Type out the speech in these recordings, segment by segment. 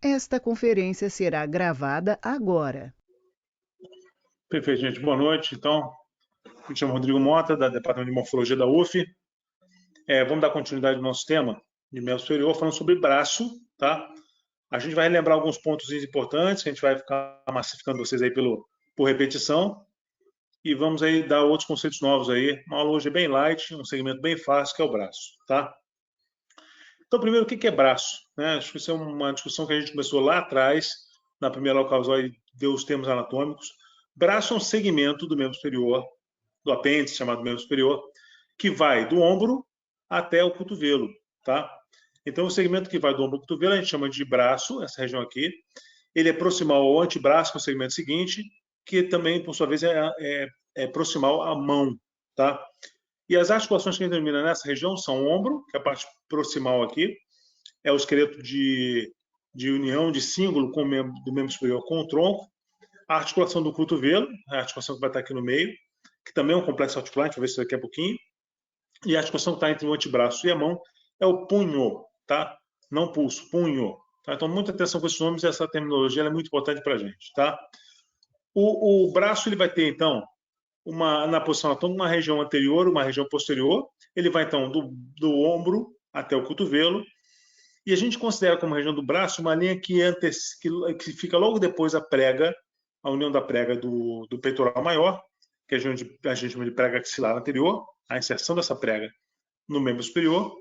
Esta conferência será gravada agora. Perfeito, gente. Boa noite. Então, me chamo Rodrigo Mota, da Departamento de Morfologia da UF. Vamos dar continuidade ao nosso tema de membro superior, falando sobre braço, tá? A gente vai relembrar alguns pontos importantes, que a gente vai ficar massificando vocês aí por repetição. E vamos aí dar outros conceitos novos aí. Uma aula hoje bem light, um segmento bem fácil, que é o braço, tá? Então, primeiro, o que é braço? Acho que isso é uma discussão que a gente começou lá atrás, na primeira aula causal, e deu os termos anatômicos. Braço é um segmento do membro superior, do apêndice, chamado membro superior, que vai do ombro até o cotovelo, tá? Então, o segmento que vai do ombro ao cotovelo a gente chama de braço, essa região aqui. Ele é proximal ao antebraço, que é o segmento seguinte, que também, por sua vez, é proximal à mão, tá? E as articulações que a gente denomina nessa região são o ombro, que é a parte proximal aqui, é o esqueleto de união, de símbolo do membro superior com o tronco, a articulação do cotovelo, a articulação que vai estar aqui no meio, que também é um complexo articular, a gente vai ver isso daqui a pouquinho, e a articulação que está entre o antebraço e a mão é o punho, tá? Não pulso, punho. Tá? Então, muita atenção com esses nomes, essa terminologia é muito importante para a gente, tá? O braço ele vai ter, então, na posição anatômica, uma região anterior, uma região posterior. Ele vai, então, do ombro até o cotovelo. E a gente considera como região do braço uma linha que fica logo depois da prega, a união da prega do peitoral maior, que a gente chama de prega axilar anterior, a inserção dessa prega no membro superior.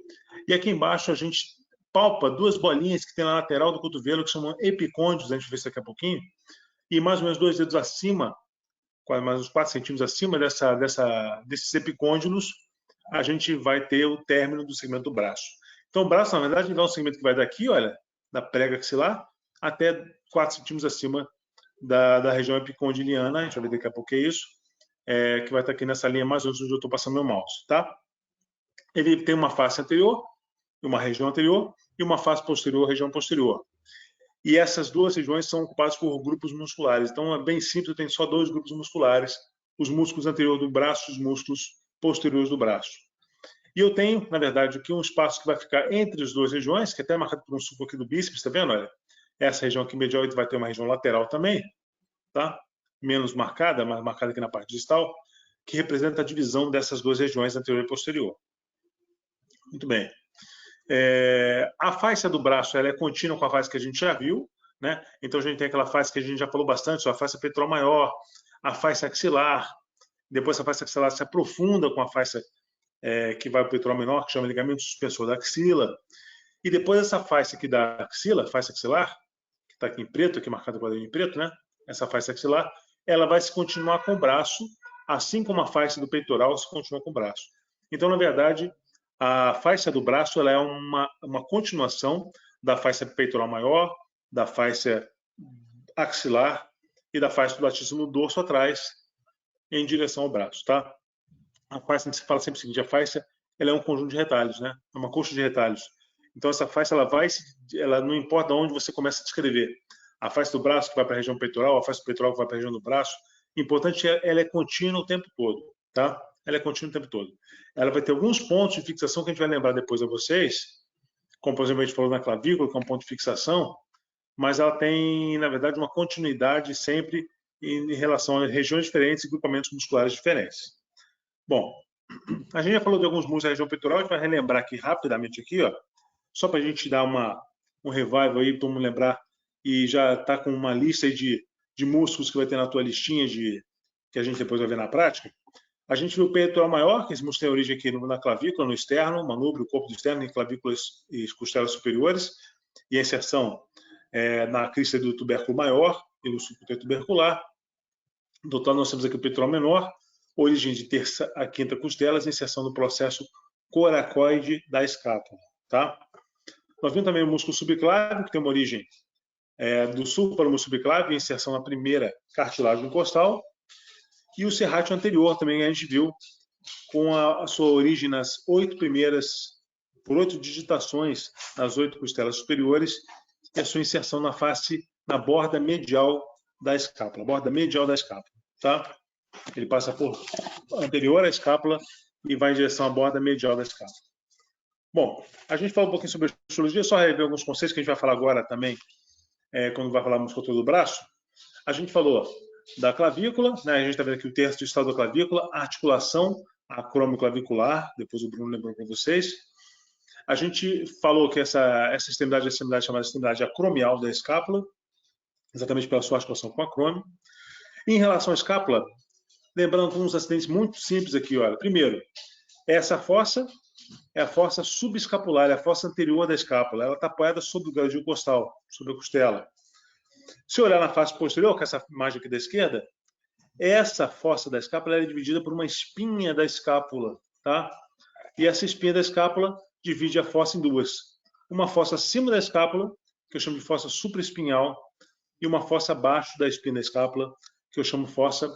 E aqui embaixo a gente palpa duas bolinhas que tem na lateral do cotovelo, que chamam epicôndios, a gente vai ver isso daqui a pouquinho, e mais ou menos 2 dedos acima, mais uns 4 centímetros acima desses epicôndilos, a gente vai ter o término do segmento do braço. Então, o braço, na verdade, é um segmento que vai daqui, olha, da prega axilar, até 4 centímetros acima da região epicondiliana, a gente vai ver daqui a pouco que é isso, que vai estar aqui nessa linha mais ou menos onde eu estou passando meu mouse, tá? Ele tem uma face anterior, uma região anterior, e uma face posterior, região posterior. E essas duas regiões são ocupadas por grupos musculares. Então, é bem simples, tem só 2 grupos musculares, os músculos anteriores do braço e os músculos posteriores do braço. E eu tenho, na verdade, aqui um espaço que vai ficar entre as 2 regiões, que é até marcado por um sulco aqui do bíceps, tá vendo? Olha, essa região aqui medial vai ter uma região lateral também, tá? Menos marcada, mas marcada aqui na parte distal, que representa a divisão dessas 2 regiões anterior e posterior. Muito bem. A face do braço ela é contínua com a face que a gente já viu, né? Então a gente tem aquela face que a gente já falou bastante, a face peitoral maior, a face axilar. Depois a face axilar se aprofunda com a face que vai para o peitoral menor, que chama ligamento suspensor da axila. E depois essa face aqui da axila, face axilar, que está aqui em preto, aqui marcada com quadradinho em preto, né? Essa face axilar, ela vai se continuar com o braço, assim como a face do peitoral se continua com o braço. Então, na verdade, a face do braço ela é uma continuação da face peitoral maior, da face axilar e da face do latíssimo dorso atrás, em direção ao braço, tá? A face, a gente fala sempre o seguinte, a face ela é um conjunto de retalhos, né? É uma coxa de retalhos. Então, essa face, ela não importa onde você começa a descrever. A face do braço que vai para a região peitoral, a face do peitoral que vai para a região do braço, o importante é ela é contínua o tempo todo, tá? Ela é contínua o tempo todo. Ela vai ter alguns pontos de fixação que a gente vai lembrar depois a vocês, como, por exemplo, a gente falou na clavícula, que é um ponto de fixação, mas ela tem, na verdade, uma continuidade sempre em relação a regiões diferentes e grupamentos musculares diferentes. Bom, a gente já falou de alguns músculos da região peitoral, a gente vai relembrar aqui rapidamente aqui, ó, só para a gente dar um revival aí, para vamos lembrar, e já tá com uma lista aí de músculos que vai ter na tua listinha que a gente depois vai ver na prática. A gente viu o peitoral maior, que esse músculo tem origem aqui na clavícula, no externo, manúbrio, corpo do externo, em clavículas e costelas superiores, e a inserção na crista do tubérculo maior e no sulco tubercular. Do total, nós temos aqui o peitoral menor, origem de terça a quinta costelas, inserção do processo coracoide da escápula, tá? Nós vimos também o músculo subclávio, que tem uma origem do sulco para o músculo subclávio, inserção na primeira cartilagem costal, e o serrátil anterior também a gente viu com a sua origem nas 8 digitações nas 8 costelas superiores e a sua inserção na borda medial da escápula, tá? Ele passa por anterior à escápula e vai em direção à borda medial da escápula. Bom, a gente falou um pouquinho sobre a histologia, só rever alguns conceitos que a gente vai falar agora também quando vai falar musculatura do braço, a gente falou da clavícula, né? A gente está vendo aqui o terço distal da clavícula, a articulação acromioclavicular, depois o Bruno lembrou para vocês. A gente falou que essa extremidade é a extremidade chamada extremidade acromial da escápula, exatamente pela sua articulação com o acrômio. Em relação à escápula, lembrando uns acidentes muito simples aqui, olha. Primeiro, essa fossa é a fossa subescapular, é a fossa anterior da escápula. Ela está apoiada sobre o gradil costal, sobre a costela. Se olhar na face posterior, que é essa imagem aqui da esquerda, essa fossa da escápula é dividida por uma espinha da escápula, tá? E essa espinha da escápula divide a fossa em duas. Uma fossa acima da escápula, que eu chamo de fossa supraespinhal, e uma fossa abaixo da espinha da escápula, que eu chamo de fossa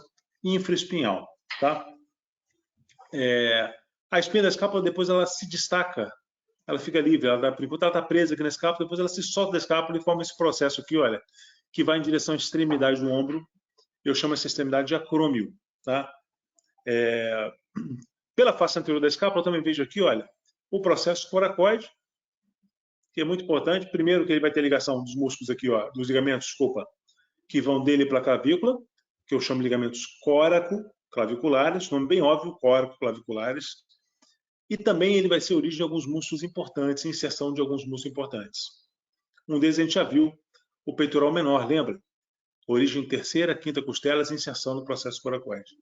infraespinhal, tá? A espinha da escápula, depois ela se destaca, ela fica livre, por enquanto ela está presa aqui na escápula, depois ela se solta da escápula e forma esse processo aqui, olha, que vai em direção à extremidade do ombro. Eu chamo essa extremidade de acrômio, tá? Pela face anterior da escápula, eu também vejo aqui, olha, o processo coracoide, que é muito importante. Primeiro que ele vai ter ligação dos músculos aqui, ó, dos ligamentos, desculpa, que vão dele para a clavícula, que eu chamo de ligamentos córaco-claviculares, nome bem óbvio, córaco-claviculares. E também ele vai ser origem de alguns músculos importantes, inserção de alguns músculos importantes. Um deles a gente já viu, o peitoral menor, lembra? Origem terceira, quinta costelas, inserção no processo coracoide.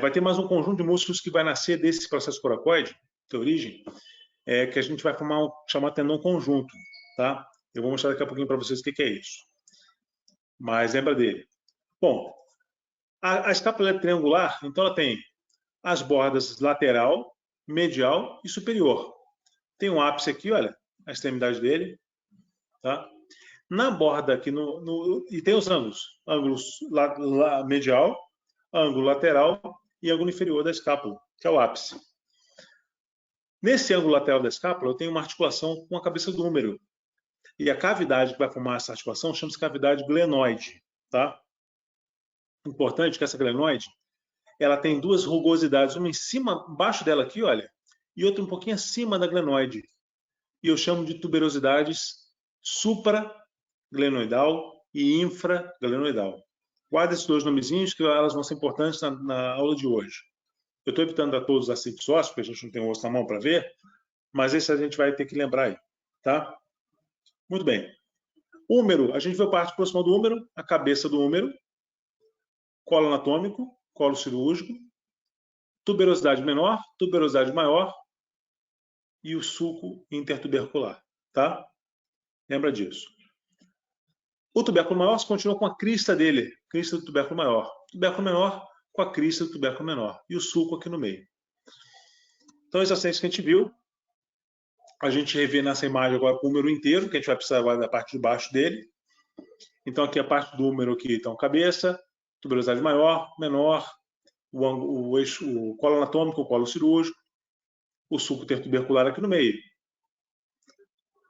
Vai ter mais um conjunto de músculos que vai nascer desse processo coracoide, de origem, que a gente vai chamar tendão conjunto, tá? Eu vou mostrar daqui a pouquinho para vocês o que é isso. Mas lembra dele. Bom, a escápula é triangular, então ela tem as bordas lateral, medial e superior. Tem um ápice aqui, olha, a extremidade dele, tá? Na borda aqui, e tem os ângulos medial, ângulo lateral e ângulo inferior da escápula, que é o ápice. Nesse ângulo lateral da escápula, eu tenho uma articulação com a cabeça do húmero. E a cavidade que vai formar essa articulação chama-se cavidade glenoide, tá? Importante que essa glenoide, ela tem duas rugosidades, uma em cima, embaixo dela aqui, olha, e outra um pouquinho acima da glenoide. E eu chamo de tuberosidades supraglenoidal e infraglenoidal. Guarda esses dois nomezinhos que elas vão ser importantes na aula de hoje. Eu estou evitando dar todos os acidentes ósseos, porque a gente não tem o osso na mão para ver, mas esse a gente vai ter que lembrar aí, tá? Muito bem. Húmero, a gente vê a parte próxima do húmero, a cabeça do húmero, colo anatômico, colo cirúrgico, tuberosidade menor, tuberosidade maior e o sulco intertubercular, tá? Lembra disso. O tubérculo maior continua com a crista dele, crista do tubérculo maior. Tubérculo menor com a crista do tubérculo menor. E o sulco aqui no meio. Então, esses acidentes que a gente viu, a gente revê nessa imagem agora o húmero inteiro, que a gente vai precisar agora da parte de baixo dele. Então, aqui a parte do húmero, aqui, então, cabeça, tuberosidade maior, menor, o colo anatômico, o colo cirúrgico, o sulco intertubercular aqui no meio.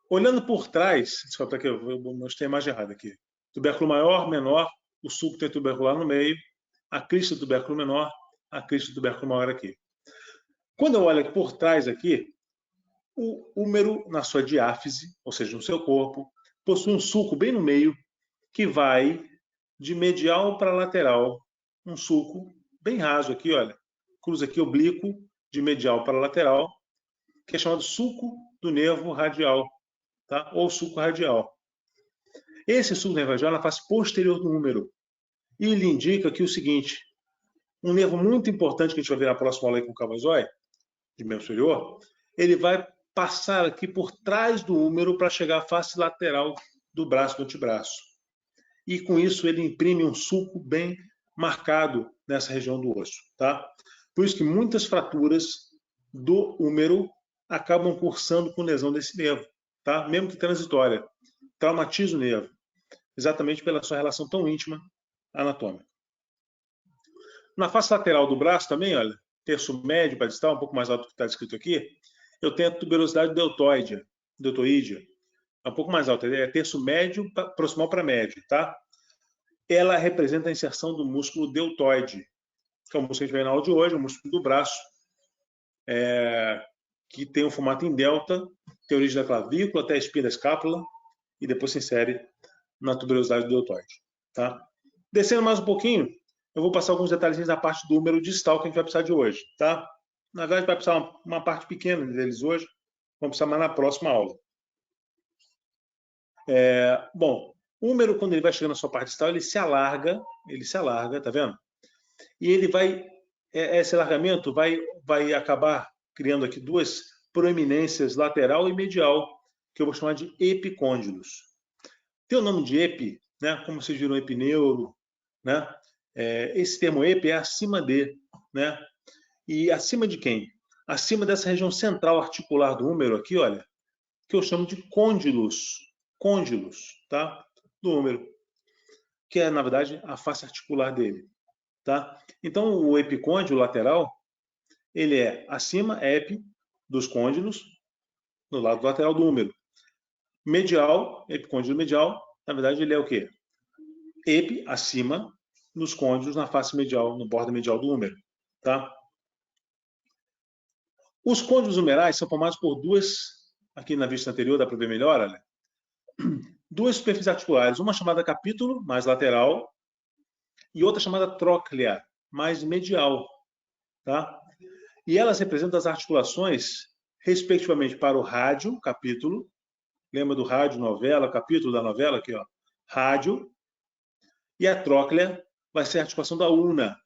Olhando por trás, desculpa, aqui, eu mostrei a imagem errada aqui. Tubérculo maior, menor, o sulco intertubercular no meio, a crista do tubérculo menor, a crista do tubérculo maior aqui. Quando eu olho aqui por trás aqui, o húmero na sua diáfise, ou seja, no seu corpo, possui um sulco bem no meio que vai de medial para lateral, um sulco bem raso aqui, olha, cruza aqui oblíquo de medial para lateral, que é chamado sulco do nervo radial, tá? Ou sulco radial. Esse sulco do nervo radial é na face posterior do húmero. E ele indica aqui o seguinte, um nervo muito importante que a gente vai ver na próxima aula aí com o cavazóide, de membro superior, ele vai passar aqui por trás do húmero para chegar à face lateral do braço, do antebraço. E com isso ele imprime um sulco bem marcado nessa região do osso, tá? Por isso que muitas fraturas do húmero acabam cursando com lesão desse nervo, tá? Mesmo que transitória. Traumatiza o nervo, exatamente pela sua relação tão íntima anatômica. Na face lateral do braço também, olha, terço médio para distal, um pouco mais alto do que está descrito aqui, eu tenho a tuberosidade deltoídea. É um pouco mais alta, é terço médio proximal para médio, tá? Ela representa a inserção do músculo deltoide, que é o músculo que a gente vai na aula de hoje, o músculo do braço, que tem um formato em delta, tem origem da clavícula até a espinha da escápula, e depois se insere na tuberosidade do deltoide. Tá? Descendo mais um pouquinho, eu vou passar alguns detalhes da parte do húmero distal que a gente vai precisar de hoje. Tá? Na verdade, vai precisar uma parte pequena deles hoje, vamos precisar mais na próxima aula. Bom, o húmero, quando ele vai chegando na sua parte distal, ele se alarga, tá vendo? E ele vai, esse alargamento vai acabar criando aqui duas proeminências, lateral e medial, que eu vou chamar de epicôndilos. Tem o nome de epi, né? Como vocês viram, epineuro, né? Esse termo epi é acima de, né? E acima de quem? Acima dessa região central articular do húmero aqui, olha, que eu chamo de côndilos, tá? Do húmero, que é, na verdade, a face articular dele, tá? Então, o epicôndilo lateral, ele é acima, epi, dos côndilos, no lado lateral do húmero. Medial, epicôndilo medial, na verdade, ele é o quê? Epi, acima, nos côndilos, na face medial, no borda medial do húmero, tá? Os côndilos humerais são formados por duas, aqui na vista anterior, dá para ver melhor, olha, duas superfícies articulares, uma chamada capítulo, mais lateral, e outra chamada tróclea, mais medial, tá? E elas representam as articulações, respectivamente, para o rádio, capítulo, lembra do rádio, novela, capítulo da novela, aqui, ó, rádio, e a tróclea vai ser a articulação da ulna,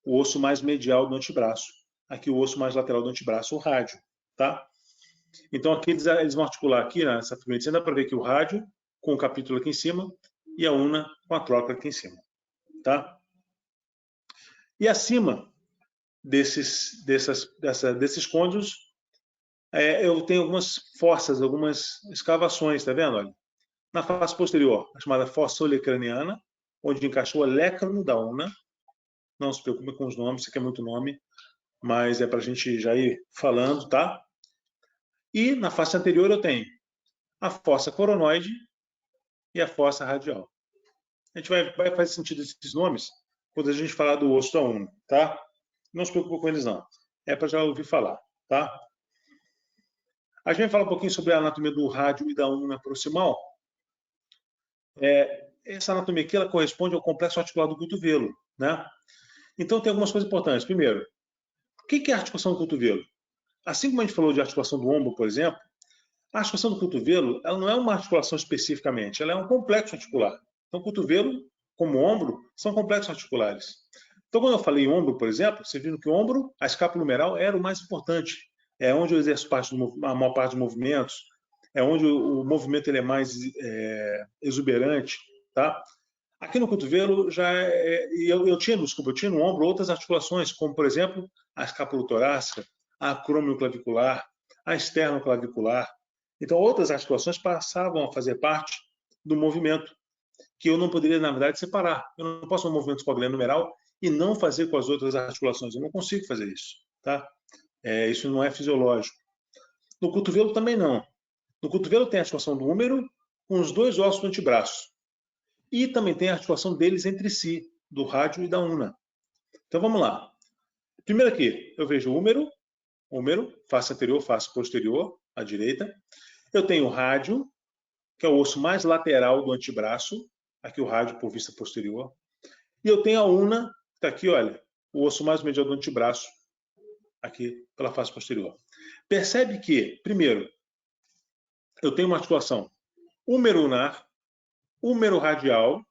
o osso mais medial do antebraço, aqui o osso mais lateral do antebraço, o rádio, tá? Então aqui eles vão articular aqui, nessa primeira cena, dá para ver que o rádio com o capítulo aqui em cima e a ulna com a tróclea aqui em cima, tá? E acima desses côndilos, eu tenho algumas fossas, algumas escavações, tá vendo? Olha, na face posterior, a chamada fossa olecraniana, onde encaixou o olecrano da ulna. Não se preocupe com os nomes, isso aqui é muito nome, mas é para a gente já ir falando, tá? E na face anterior eu tenho a fossa coronoide e a fossa radial. A gente vai fazer sentido esses nomes quando a gente falar do osso da ulna, tá? Não se preocupe com eles, não. É para já ouvir falar, tá? A gente vai falar um pouquinho sobre a anatomia do rádio e da ulna proximal. Essa anatomia aqui ela corresponde ao complexo articular do cotovelo, né? Então tem algumas coisas importantes. Primeiro, o que é a articulação do cotovelo? Assim como a gente falou de articulação do ombro, por exemplo, a articulação do cotovelo ela não é uma articulação especificamente, ela é um complexo articular. Então, o cotovelo, como o ombro, são complexos articulares. Então, quando eu falei em ombro, por exemplo, vocês viram que o ombro, a escápula humeral, era o mais importante. É onde eu exerço a maior parte dos movimentos, é onde o movimento ele é mais exuberante, tá? Aqui no cotovelo eu tinha no ombro outras articulações, como por exemplo a escápula torácica, a acromioclavicular, a esternoclavicular. Então outras articulações passavam a fazer parte do movimento que eu não poderia na verdade separar. Eu não posso fazer um movimento com a glândula humeral e não fazer com as outras articulações. Eu não consigo fazer isso, tá? Isso não é fisiológico. No cotovelo também não. No cotovelo tem a articulação do húmero com os dois ossos do antebraço. E também tem a articulação deles entre si, do rádio e da ulna. Então vamos lá. Primeiro aqui, eu vejo o húmero, face anterior, face posterior, à direita. Eu tenho o rádio, que é o osso mais lateral do antebraço, aqui o rádio por vista posterior. E eu tenho a ulna, que está aqui, olha, o osso mais medial do antebraço, aqui pela face posterior. Percebe que, primeiro, eu tenho uma articulação húmero-ulnar, húmero-radial,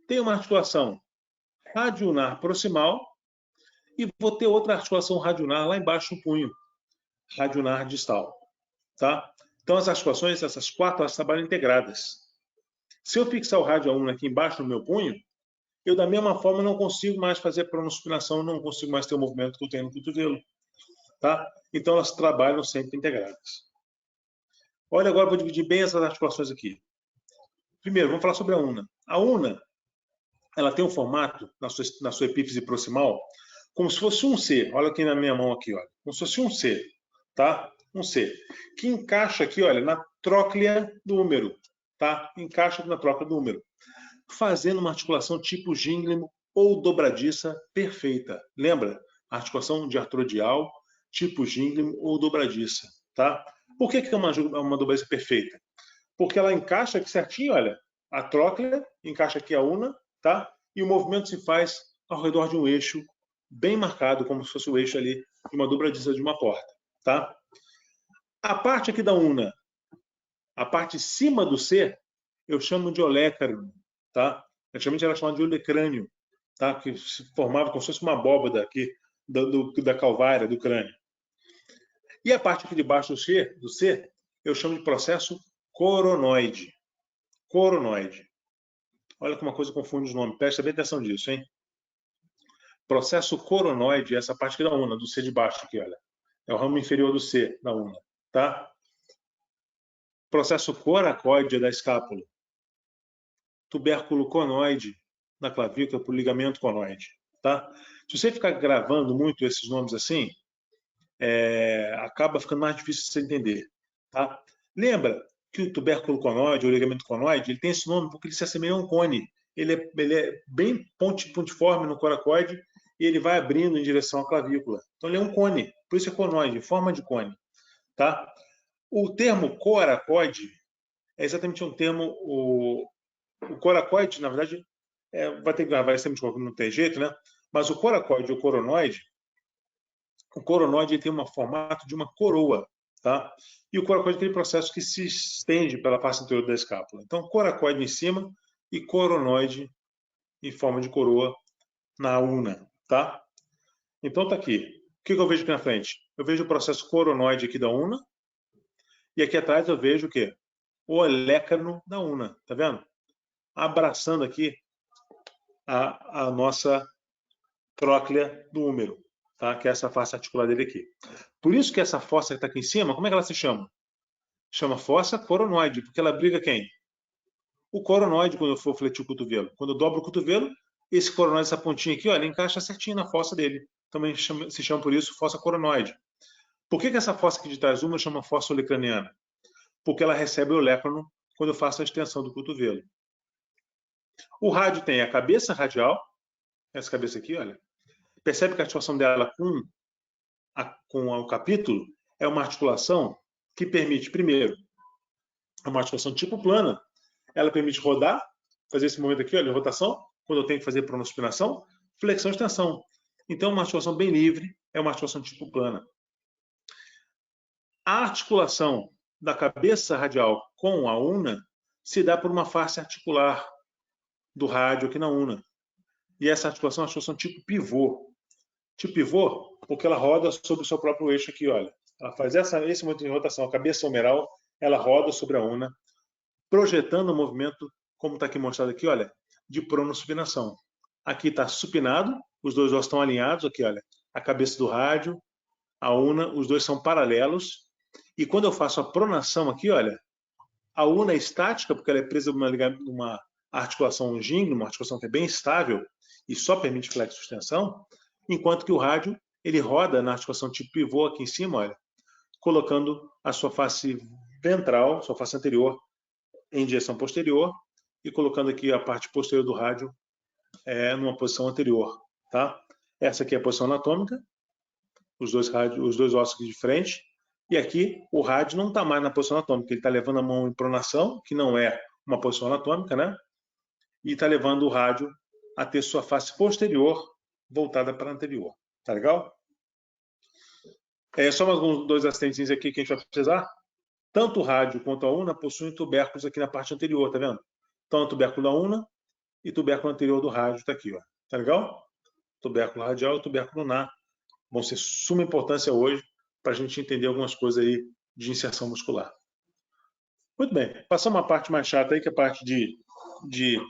tenho uma articulação radioulnar proximal e vou ter outra articulação radioulnar lá embaixo no punho, radioulnar distal, tá? Então as articulações, essas quatro, elas trabalham integradas. Se eu fixar o radioulnar aqui embaixo no meu punho, eu da mesma forma não consigo mais fazer pronospinação, não consigo mais ter o movimento que eu tenho no cotovelo, tá? Então elas trabalham sempre integradas. Olha, agora eu vou dividir bem essas articulações aqui. Primeiro, vamos falar sobre a ulna. A ulna, ela tem um formato na sua epífise proximal como se fosse um C. Olha aqui na minha mão aqui, olha. Como se fosse um C, tá? Um C. Que encaixa aqui, olha, na tróclea do húmero, tá? Encaixa na tróclea do húmero, fazendo uma articulação tipo gínglimo ou dobradiça perfeita. Lembra? Articulação diartrodial, tipo gínglimo ou dobradiça, tá? Por que é uma dobradiça perfeita? porque ela encaixa aqui certinho, olha, a tróclea, encaixa aqui a una, tá? E o movimento se faz ao redor de um eixo bem marcado, como se fosse o eixo ali de uma dobradiça de uma porta, tá? A parte aqui da una, a parte de cima do C, eu chamo de olécrano, tá? Antigamente era chamado de olecrânio, tá? Que se formava como se fosse uma abóbada aqui da calvária, do crânio. E a parte aqui de baixo do C, eu chamo de processo coronoide. Coronoide. Olha como uma coisa confunde os nomes. Presta bem atenção nisso, hein? Processo coronoide é essa parte aqui da una, do C de baixo aqui, olha. É o ramo inferior do C da una, tá? Processo coracoide é da escápula. Tubérculo conoide na clavícula por ligamento conoide, tá? Se você ficar gravando muito esses nomes assim, acaba ficando mais difícil de você entender, tá? Lembra que o tubérculo conoide, ou ligamento conoide, ele tem esse nome porque ele se assemelha a um cone. Ele é bem pontiforme no coracoide e ele vai abrindo em direção à clavícula. Então ele é um cone, por isso é conoide, forma de cone, tá? O termo coracoide é exatamente um termo, o coracoide, na verdade, vai ter que gravar sempre de não tem jeito, né? Mas o coracoide e o coronoide tem um formato de uma coroa, tá? E o coracoide é aquele processo que se estende pela face anterior da escápula. Então, coracoide em cima e coronoide em forma de coroa na una, tá? Então tá aqui. O que eu vejo aqui na frente? Eu vejo o processo coronoide aqui da una e aqui atrás eu vejo o quê? O olécrano da una, tá vendo? Abraçando aqui a nossa tróclea do húmero, tá? Que é essa face articular dele aqui. Por isso que essa fossa que está aqui em cima, como é que ela se chama? Chama fossa coronoide, porque ela abriga quem? O coronoide, quando eu for fletir o cotovelo. Quando eu dobro o cotovelo, esse coronoide, essa pontinha aqui, ó, ele encaixa certinho na fossa dele. Também se chama por isso fossa coronoide. Por que essa fossa aqui de trás uma chama fossa olecraniana? Porque ela recebe o olécrano quando eu faço a extensão do cotovelo. O rádio tem a cabeça radial, essa cabeça aqui, olha. Percebe que a articulação dela com o capítulo é uma articulação que permite, primeiro, uma articulação tipo plana. Ela permite rodar, fazer esse movimento aqui, olha, de rotação, quando eu tenho que fazer pronospinação, flexão e extensão. Então, uma articulação bem livre, é uma articulação tipo plana. A articulação da cabeça radial com a una se dá por uma face articular do rádio aqui na una. E essa articulação é uma articulação tipo pivô. Tipo pivô, porque ela roda sobre o seu próprio eixo aqui, olha. Ela faz esse movimento de rotação, a cabeça humeral, ela roda sobre a una, projetando o movimento, como está aqui mostrado aqui, olha, de pronospinação. Aqui está supinado, os dois ossos estão alinhados, aqui, olha, a cabeça do rádio, a una, os dois são paralelos. E quando eu faço a pronação aqui, olha, a una é estática, porque ela é presa numa articulação longínqua, uma articulação que é bem estável e só permite flexo e extensão, enquanto que o rádio, ele roda na articulação tipo pivô aqui em cima, olha, colocando a sua face ventral, sua face anterior, em direção posterior e colocando aqui a parte posterior do rádio numa posição anterior, tá? Essa aqui é a posição anatômica, os dois ossos aqui de frente, e aqui o rádio não está mais na posição anatômica, ele está levando a mão em pronação, que não é uma posição anatômica, né? E está levando o rádio a ter sua face posterior voltada para a anterior. Tá legal? Só mais dois assistentes aqui que a gente vai precisar. Tanto o rádio quanto a una possuem tubérculos aqui na parte anterior, tá vendo? Então, o tubérculo da una e o tubérculo anterior do rádio está aqui, ó. Tá legal? Tubérculo radial e o tubérculo lunar vão ser de suma importância hoje para a gente entender algumas coisas aí de inserção muscular. Muito bem. Passamos uma parte mais chata aí, que é a parte de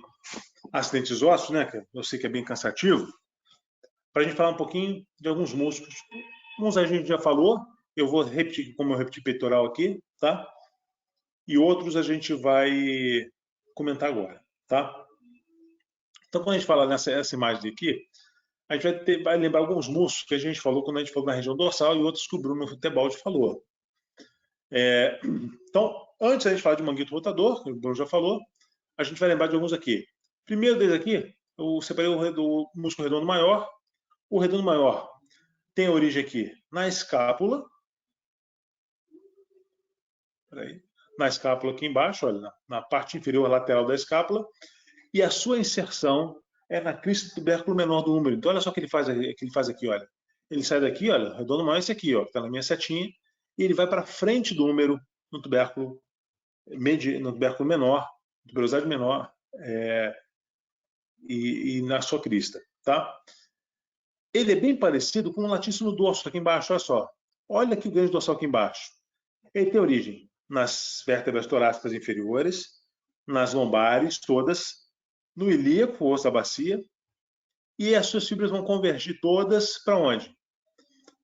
acidentes ósseos, né? Que eu sei que é bem cansativo. Para a gente falar um pouquinho de alguns músculos. Uns a gente já falou, eu vou repetir, como eu repeti peitoral aqui, tá? E outros a gente vai comentar agora, tá? Então, quando a gente fala nessa imagem aqui, a gente vai lembrar alguns músculos que a gente falou quando a gente falou na região dorsal e outros que o Bruno Tebaldi falou. Então, antes da gente falar de manguito rotador, que o Bruno já falou, a gente vai lembrar de alguns aqui. Primeiro deles aqui, eu separei o músculo redondo maior. O redondo maior tem origem aqui na escápula. na escápula aqui embaixo, olha, na parte inferior lateral da escápula, e a sua inserção é na crista do tubérculo menor do húmero. Então, olha só o que ele faz aqui, olha. Ele sai daqui, olha, redondo maior esse aqui, ó, que está na minha setinha, e ele vai para frente do húmero no tubérculo menor, tuberosidade menor, e na sua crista, tá? Ele é bem parecido com o latíssimo dorso aqui embaixo, olha só. Olha aqui o grande dorsal aqui embaixo. Ele tem origem nas vértebras torácicas inferiores, nas lombares todas, no ilíaco, osso da bacia, e as suas fibras vão convergir todas para onde?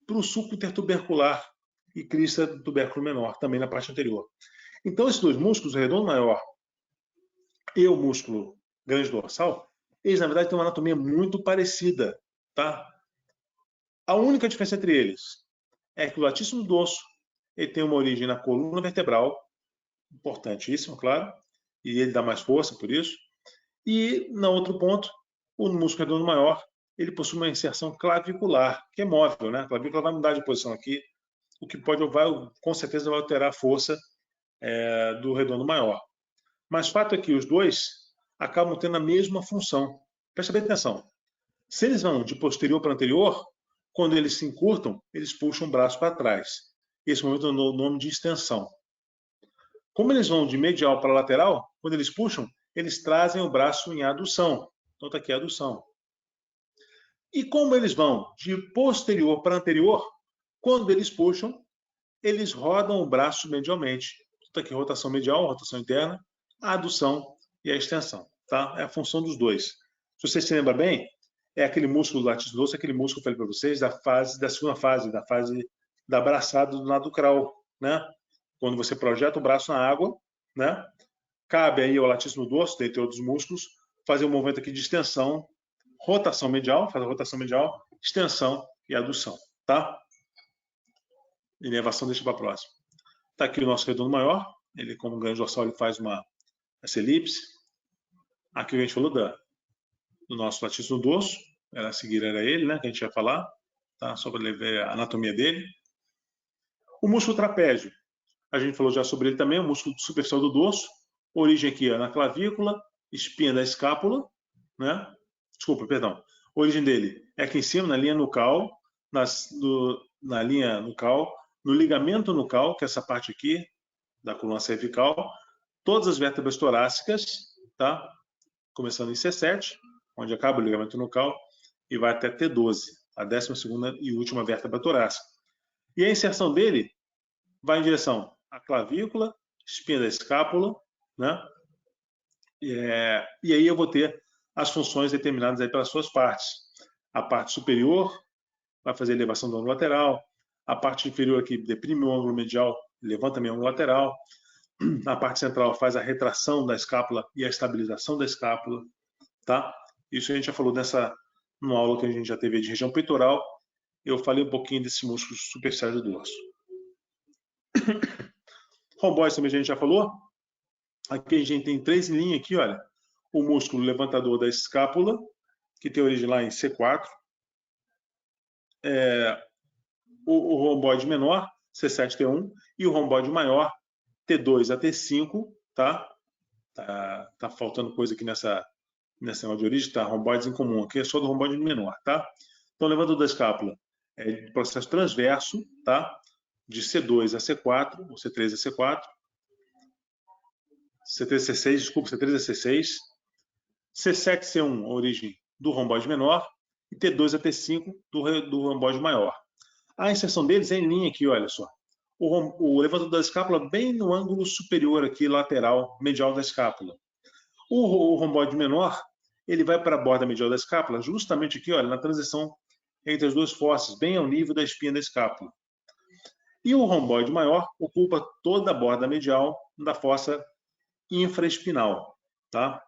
Para o sulco intertubercular e crista do tubérculo menor, também na parte anterior. Então, esses dois músculos, o redondo maior e o músculo grande dorsal, eles, na verdade, têm uma anatomia muito parecida, tá? A única diferença entre eles é que o latíssimo dorso ele tem uma origem na coluna vertebral, importantíssimo, claro, e ele dá mais força por isso. E, no outro ponto, o músculo redondo maior, ele possui uma inserção clavicular, que é móvel, né? A clavícula vai mudar de posição aqui, o que com certeza vai alterar a força do redondo maior. Mas fato é que os dois acabam tendo a mesma função. Presta bem atenção. Se eles vão de posterior para anterior, quando eles se encurtam, eles puxam o braço para trás. Esse momento é o nome de extensão. Como eles vão de medial para lateral, quando eles puxam, eles trazem o braço em adução. Então está aqui a adução. E como eles vão de posterior para anterior, quando eles puxam, eles rodam o braço medialmente. Está aqui rotação medial, rotação interna, a adução e a extensão. Tá? É a função dos dois. Se você se lembra bem, é aquele músculo do latíssimo dorso, aquele músculo que eu falei para vocês, da segunda fase, da fase da abraçada do lado do crawl, né? Quando você projeta o braço na água, né? Cabe aí ao latíssimo dorso, dentre outros músculos, fazer um movimento aqui de extensão, rotação medial, faz a rotação medial, extensão e adução, tá? Inervação deixa para a próxima. Está aqui o nosso redondo maior, ele como grande dorsal ele faz essa elipse. Aqui a gente falou do nosso latíssimo dorso, a seguir era ele, né, que a gente ia falar, tá? Só para ver a anatomia dele. O músculo trapézio, a gente falou já sobre ele também, o músculo superficial do dorso, origem aqui na clavícula, espinha da escápula, né? Desculpa, perdão. A origem dele é aqui em cima, na linha nucal, na linha nucal, no ligamento nucal, que é essa parte aqui da coluna cervical, todas as vértebras torácicas, tá? Começando em C7, onde acaba o ligamento nucal, e vai até T12, a 12ª e última vértebra torácica. E a inserção dele vai em direção à clavícula, espinha da escápula, né? E aí eu vou ter as funções determinadas aí pelas suas partes. A parte superior vai fazer elevação do ângulo lateral, a parte inferior aqui deprime o ângulo medial, levanta também o ângulo lateral, a parte central faz a retração da escápula e a estabilização da escápula, tá? Isso a gente já falou numa aula que a gente já teve de região peitoral, eu falei um pouquinho desses músculos superficiais do dorso. Romboide também a gente já falou. Aqui a gente tem 3 linhas aqui, olha. O músculo levantador da escápula, que tem origem lá em C4. O romboide menor, C7T1, e o romboide maior, T2 a T5, tá? Tá faltando coisa aqui nessa negócio de origem, tá? Romboides em comum, aqui é só do romboide menor, tá? Então, levantador da escápula é processo transverso, tá? De C2 a C4, ou C3 a C4, C3 a C6, desculpa, C3 a C6, C7 C1, a origem do romboide menor, e T2 a T5 do romboide maior. A inserção deles é em linha aqui, olha só. O levantador da escápula bem no ângulo superior aqui, lateral, medial da escápula. O romboide menor, ele vai para a borda medial da escápula, justamente aqui, olha, na transição entre as duas fosses, bem ao nível da espinha da escápula. E o romboide maior ocupa toda a borda medial da fossa infraespinal, tá?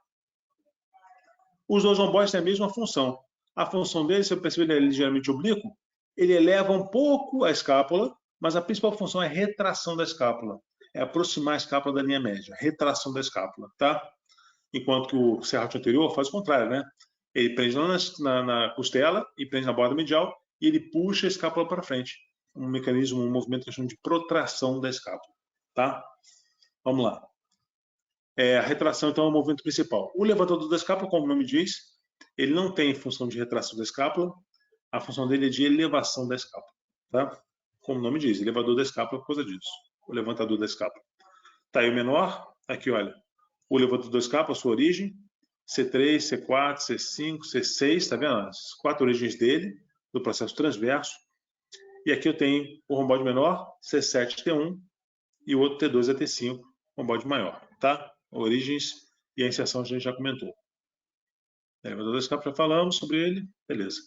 Os dois romboides têm a mesma função. A função dele, se eu perceber, ele é ligeiramente oblíquo, ele eleva um pouco a escápula, mas a principal função é retração da escápula. É aproximar a escápula da linha média, retração da escápula, tá? Enquanto que o serrátil anterior faz o contrário, né? Ele prende lá na costela e prende na borda medial e ele puxa a escápula para frente. Um mecanismo, um movimento que chama de protração da escápula, tá? Vamos lá. A retração, então, é o movimento principal. O levantador da escápula, como o nome diz, ele não tem função de retração da escápula, a função dele é de elevação da escápula, tá? Como o nome diz, elevador da escápula por causa disso, o levantador da escápula. Tá aí o menor, aqui olha, o levantador da escápula, sua origem, C3, C4, C5, C6, tá vendo? As 4 origens dele, do processo transverso. E aqui eu tenho o romboide menor, C7, T1, e o outro T2 é T5, romboide maior, tá? Origens e a inserção a gente já comentou. Levantador da escápula, já falamos sobre ele, beleza.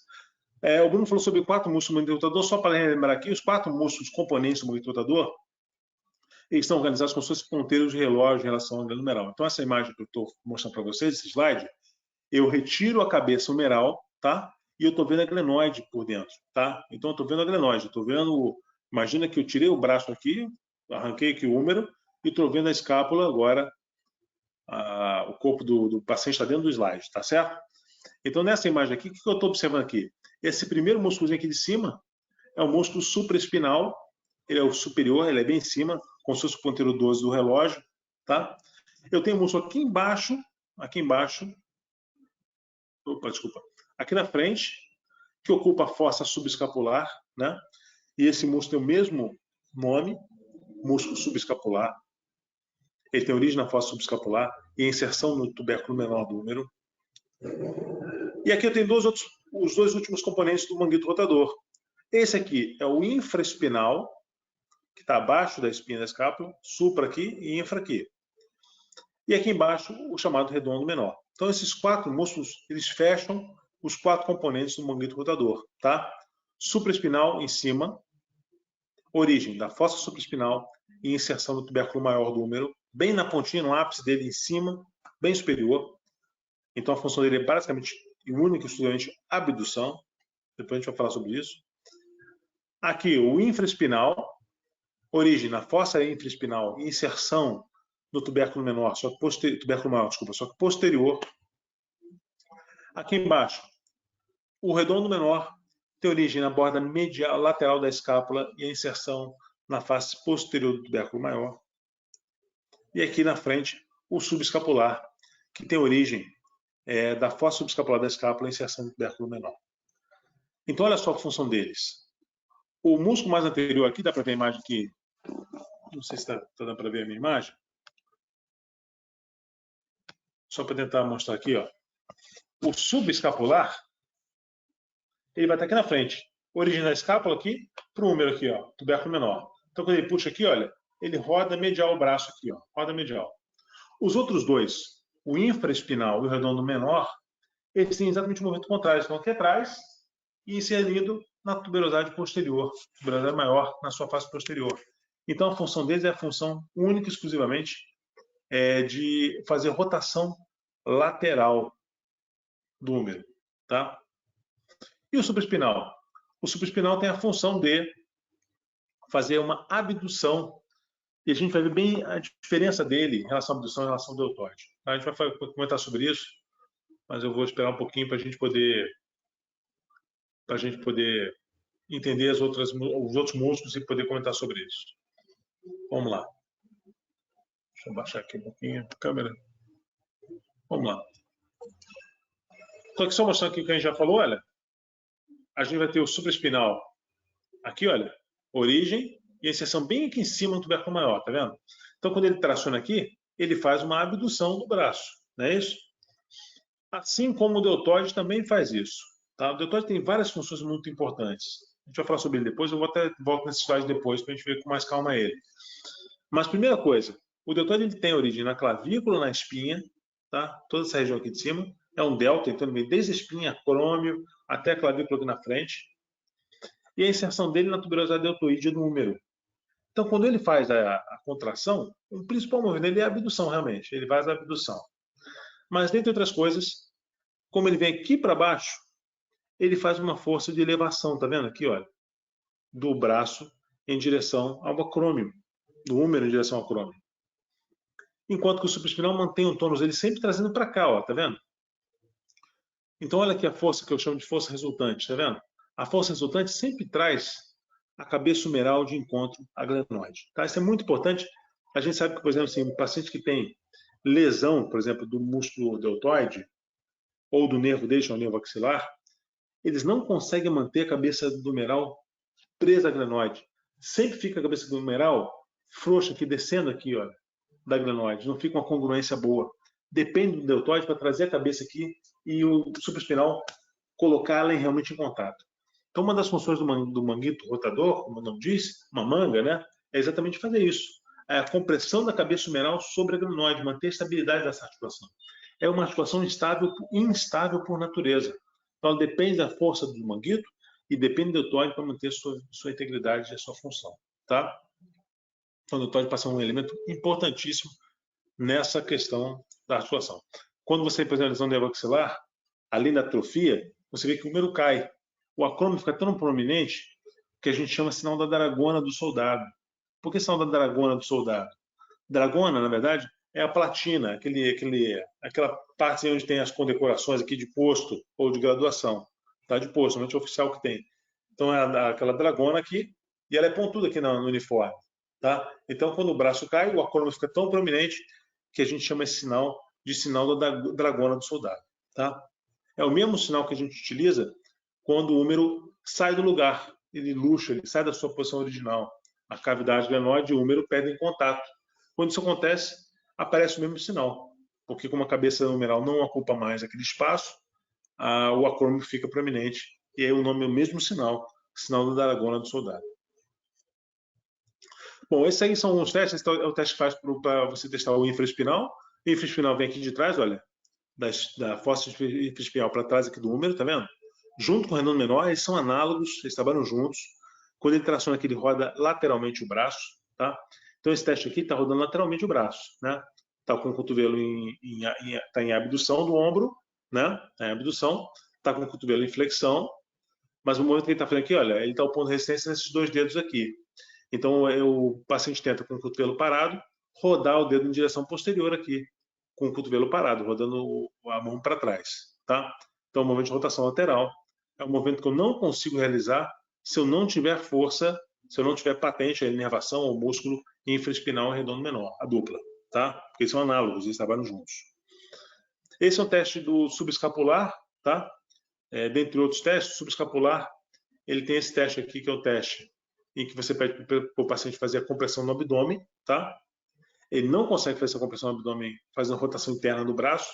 O Bruno falou sobre 4 músculos do movimento rotador. Só para lembrar aqui, os 4 músculos componentes do movimento rotador, eles estão organizados como se fossem ponteiros de relógio em relação ao numeral. Então, essa imagem que eu estou mostrando para vocês, esse slide, eu retiro a cabeça humeral, tá? E eu estou vendo a glenoide por dentro, tá? Então, eu estou vendo a glenoide. Estou vendo, imagina que eu tirei o braço aqui, arranquei aqui o húmero, e estou vendo a escápula agora, o corpo do paciente está dentro do slide, tá certo? Então, nessa imagem aqui, o que eu estou observando aqui? Esse primeiro músculozinho aqui de cima é o músculo supraespinal, ele é o superior, ele é bem em cima, como se fosse o ponteiro 12 do relógio, tá? Eu tenho um músculo aqui embaixo, aqui na frente, que ocupa a fossa subescapular, né? E esse músculo tem o mesmo nome, músculo subescapular. Ele tem origem na fossa subescapular e inserção no tubérculo menor do húmero. E aqui eu tenho os dois últimos componentes do manguito rotador. Esse aqui é o infraespinal, que está abaixo da espinha da escápula, supra aqui e infra aqui. E aqui embaixo, o chamado redondo menor. Então, esses 4 músculos, eles fecham os 4 componentes do manguito rotador, tá? Supraespinal em cima, origem da fossa supraespinal e inserção do tubérculo maior do húmero, bem na pontinha, no ápice dele em cima, bem superior. Então, a função dele é basicamente e única e exclusivamente abdução. Depois a gente vai falar sobre isso. Aqui, o infraespinal, origem na fossa infraespinal e inserção no tubérculo menor, tubérculo maior, só que posterior. Aqui embaixo, o redondo menor tem origem na borda medial, lateral da escápula e a inserção na face posterior do tubérculo maior. E aqui na frente, o subescapular, que tem origem da fossa subescapular da escápula e inserção do tubérculo menor. Então, olha só a função deles. O músculo mais anterior aqui, dá para ver a imagem aqui? Não sei se está dando para ver a minha imagem. Só para tentar mostrar aqui, ó. O subescapular, ele vai estar aqui na frente. Origem da escápula aqui, para o húmero aqui, ó, tubérculo menor. Então, quando ele puxa aqui, olha, ele roda medial o braço aqui, ó, roda medial. Os outros dois, o infraespinal e o redondo menor, eles têm exatamente o movimento contrário. Estão aqui atrás e inserido na tuberosidade posterior, tuberosidade maior na sua face posterior. Então, a função deles é a função única e exclusivamente de fazer rotação lateral do húmero, tá? E o supraespinal? O supraespinal tem a função de fazer uma abdução, e a gente vai ver bem a diferença dele em relação à abdução e em relação ao deltoide. A gente vai comentar sobre isso, mas eu vou esperar um pouquinho para a gente poder entender os outros músculos e poder comentar sobre isso. Vamos lá. Deixa eu baixar aqui um pouquinho a câmera. Vamos lá. Então, aqui só mostrando aqui o que a gente já falou, olha. A gente vai ter o supraespinal aqui, olha. Origem e a inserção bem aqui em cima no tubérculo maior, tá vendo? Então, quando ele traciona aqui, ele faz uma abdução do braço, não é isso? Assim como o deltoide também faz isso. Tá? O deltoide tem várias funções muito importantes. A gente vai falar sobre ele depois, eu volto nesse slide depois para a gente ver com mais calma ele. Mas, primeira coisa, o deltoide ele tem origem na clavícula, na espinha, tá? Toda essa região aqui de cima. É um delta, então ele vem desde a espinha, acrômio, até a clavícula aqui na frente. E a inserção dele na tuberosidade deltoide do húmero. Então, quando ele faz a contração, o principal movimento dele é a abdução, realmente. Ele faz a abdução. Mas, dentre outras coisas, como ele vem aqui para baixo, ele faz uma força de elevação, tá vendo aqui, olha? Do braço em direção ao acrômio, do húmero em direção ao acrômio. Enquanto que o supraespinal mantém o tônus ele sempre trazendo para cá, ó, tá vendo? Então, olha aqui a força que eu chamo de força resultante, tá vendo? A força resultante sempre traz a cabeça humeral de encontro à glenoide. Tá? Isso é muito importante A gente sabe que, por exemplo, assim, um paciente que tem lesão, por exemplo, do músculo deltoide ou do nervo deixa, o nervo axilar, eles não conseguem manter a cabeça abdominal presa à glenoide. Sempre fica a cabeça abdominal frouxa aqui, descendo aqui, olha, da glenoide. Não fica uma congruência boa. Depende do deltoide para trazer a cabeça aqui e o supraespinal colocá-la realmente em contato. Então, uma das funções do manguito rotador, como o nome diz, uma manga, né, é exatamente fazer isso. É a compressão da cabeça humeral sobre a glenoide, manter a estabilidade dessa articulação. É uma articulação instável por natureza. Então, ela depende da força do manguito e depende do deltoide para manter sua integridade e a sua função. Tá? Então, o deltoide passa um elemento importantíssimo nessa questão da articulação. Quando você faz uma lesão nervoaxilar, além da atrofia, você vê que o número cai. O acrômio fica tão prominente que a gente chama sinal da dragona do soldado. Por que sinal da dragona do soldado? Dragona, na verdade, é a platina, aquela parte onde tem as condecorações aqui de posto ou de graduação. Tá? De posto, somente oficial que tem. Então é aquela dragona aqui, e ela é pontuda aqui no uniforme. Tá? Então, quando o braço cai, o acrômio fica tão prominente que a gente chama esse sinal de sinal da dragona do soldado. Tá? É o mesmo sinal que a gente utiliza quando o húmero sai do lugar, ele luxa, ele sai da sua posição original. A cavidade glenoide e o húmero perdem contato. Quando isso acontece, aparece o mesmo sinal, porque como a cabeça humeral não ocupa mais aquele espaço, o acrômio fica prominente, e aí o nome é o mesmo sinal, sinal da dragona do soldado. Bom, esses aí são os testes. Esse é o teste que faz para você testar o infraespinal. O infraespinal vem aqui de trás, olha, da fossa infraespinal para trás aqui do húmero, tá vendo? Junto com o redondo menor, eles são análogos, eles trabalham juntos. Quando ele traciona aqui, ele roda lateralmente o braço, tá? Então esse teste aqui está rodando lateralmente o braço, né? Está com o cotovelo tá em abdução do ombro, né? Tá em abdução, está com o cotovelo em flexão, mas no momento que ele está fazendo aqui, olha, ele está opondo resistência nesses dois dedos aqui. Então o paciente tenta com o cotovelo parado rodar o dedo em direção posterior aqui, com o cotovelo parado, rodando a mão para trás, tá? Então o movimento de rotação lateral é um movimento que eu não consigo realizar se eu não tiver força, se eu não tiver patente, a inervação ou músculo infraespinal e redondo menor, a dupla, tá? Porque eles são análogos, eles trabalham juntos. Esse é um teste do subescapular, tá? Dentre outros testes, o subescapular, ele tem esse teste aqui, que é o teste em que você pede para o paciente fazer a compressão no abdômen, tá? Ele não consegue fazer essa compressão no abdômen fazendo rotação interna do braço,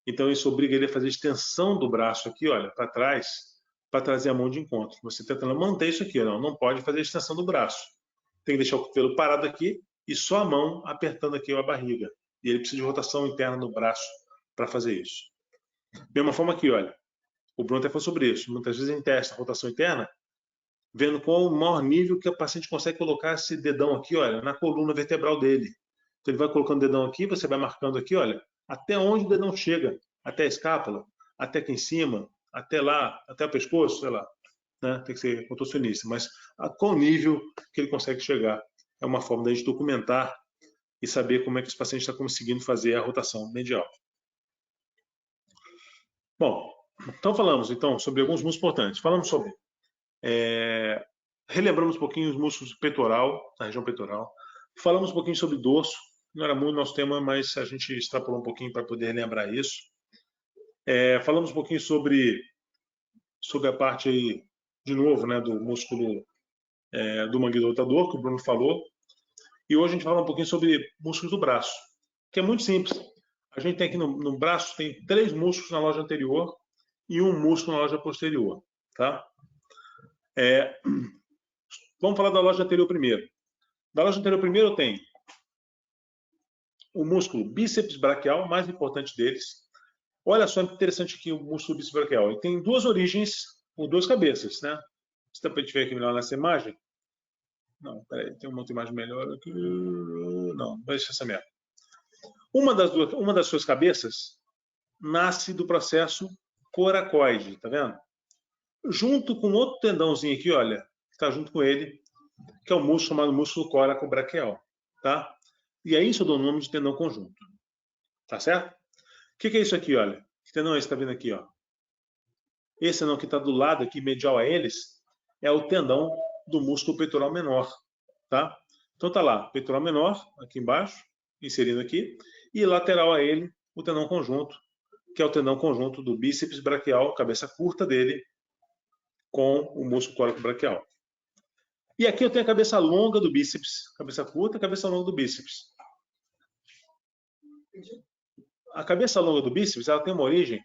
então isso obriga ele a fazer extensão do braço aqui, olha, para trás, para trazer a mão de encontro. Você tentando manter isso aqui, não pode fazer a extensão do braço. Tem que deixar o cotovelo parado aqui e só a mão apertando aqui a barriga. E ele precisa de rotação interna no braço para fazer isso. Mesma forma aqui, olha, o Bruno até falou sobre isso. Muitas vezes a gente testa a rotação interna, vendo qual o maior nível que o paciente consegue colocar esse dedão aqui, olha, na coluna vertebral dele. Então ele vai colocando o dedão aqui, você vai marcando aqui, olha, até onde o dedão chega, até a escápula, até aqui em cima, até lá, até o pescoço, sei lá, né? Tem que ser contorcionista, mas a qual nível que ele consegue chegar é uma forma da gente documentar e saber como é que os pacientes estão conseguindo fazer a rotação medial. Bom, então falamos então sobre alguns músculos importantes. Falamos sobre relembramos um pouquinho os músculos peitoral, na região peitoral. Falamos um pouquinho sobre dorso. Não era muito nosso tema, mas a gente extrapolou um pouquinho para poder lembrar isso. Falamos um pouquinho sobre a parte aí, de novo, né, do músculo do manguito rotador, que o Bruno falou. E hoje a gente fala um pouquinho sobre músculos do braço, que é muito simples. A gente tem aqui no braço, tem 3 músculos na loja anterior e 1 músculo na loja posterior. Tá? Vamos falar da loja anterior primeiro. Da loja anterior primeiro tem o músculo bíceps braquial, mais importante deles. Olha só que interessante aqui o músculo bíceps braquial. Ele tem 2 origens, com 2 cabeças, né? Se dá para a gente ver aqui melhor nessa imagem. Não, peraí, tem uma outra imagem melhor aqui. Não, deixa essa merda. Uma das suas cabeças nasce do processo coracoide, tá vendo? Junto com outro tendãozinho aqui, olha, que está junto com ele, que é o músculo chamado músculo coracobraquial, tá? E aí isso eu dou o nome de tendão conjunto, tá certo? O que é isso aqui, olha? Que tendão é esse que está vendo aqui, ó? Esse tendão que está do lado aqui, medial a eles, é o tendão do músculo peitoral menor, tá? Então Então tá lá, peitoral menor, aqui embaixo, inserindo aqui, e lateral a ele, o tendão conjunto, que é o tendão conjunto do bíceps braquial, cabeça curta dele, com o músculo coracobraquial. E aqui eu tenho a cabeça longa do bíceps, cabeça curta, cabeça longa do bíceps. A cabeça longa do bíceps, ela tem uma origem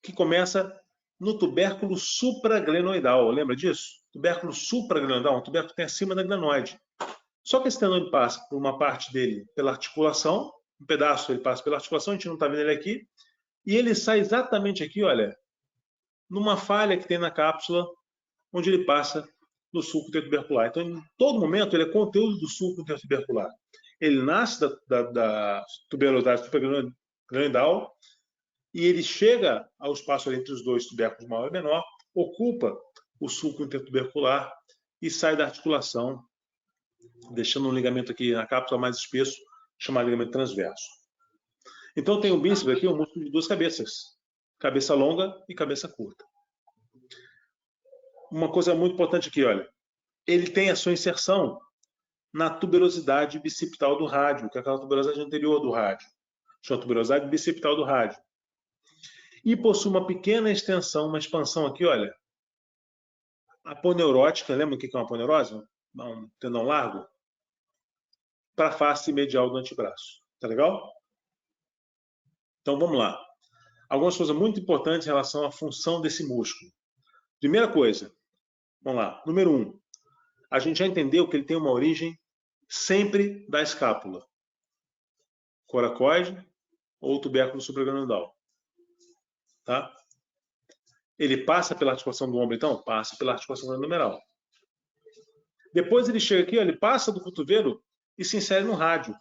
que começa no tubérculo supraglenoidal. Lembra disso? Tubérculo supraglenoidal, um tubérculo que tem acima da glenoide. Só que esse tendão passa por uma parte dele pela articulação, um pedaço ele passa pela articulação, a gente não está vendo ele aqui, e ele sai exatamente aqui, olha, numa falha que tem na cápsula, onde ele passa no sulco intertubercular. Então, em todo momento, ele é conteúdo do sulco intertubercular. Ele nasce da tuberosidade supraglenoidal e ele chega ao espaço entre os dois tubérculos maior e menor, ocupa o sulco intertubercular e sai da articulação, deixando um ligamento aqui na cápsula mais espesso, chamado ligamento transverso. Então, tem o bíceps aqui, um músculo de duas cabeças, cabeça longa e cabeça curta. Uma coisa muito importante aqui, olha, ele tem a sua inserção na tuberosidade bicipital do rádio, que é aquela tuberosidade anterior do rádio. Chama tuberosidade bicipital do rádio. E possui uma pequena extensão, uma expansão aqui, olha, aponeurótica, lembra o que é uma aponeurose? Um tendão largo? Para a face medial do antebraço. Tá legal? Então, vamos lá. Algumas coisas muito importantes em relação à função desse músculo. Primeira coisa, vamos lá. Número 1. A gente já entendeu que ele tem uma origem sempre da escápula. Coracoide ou tubérculo supraglenoidal. Tá? Ele passa pela articulação do ombro, então? Passa pela articulação glenohumeral. Depois ele chega aqui, ó, ele passa do cotovelo e se insere no rádio.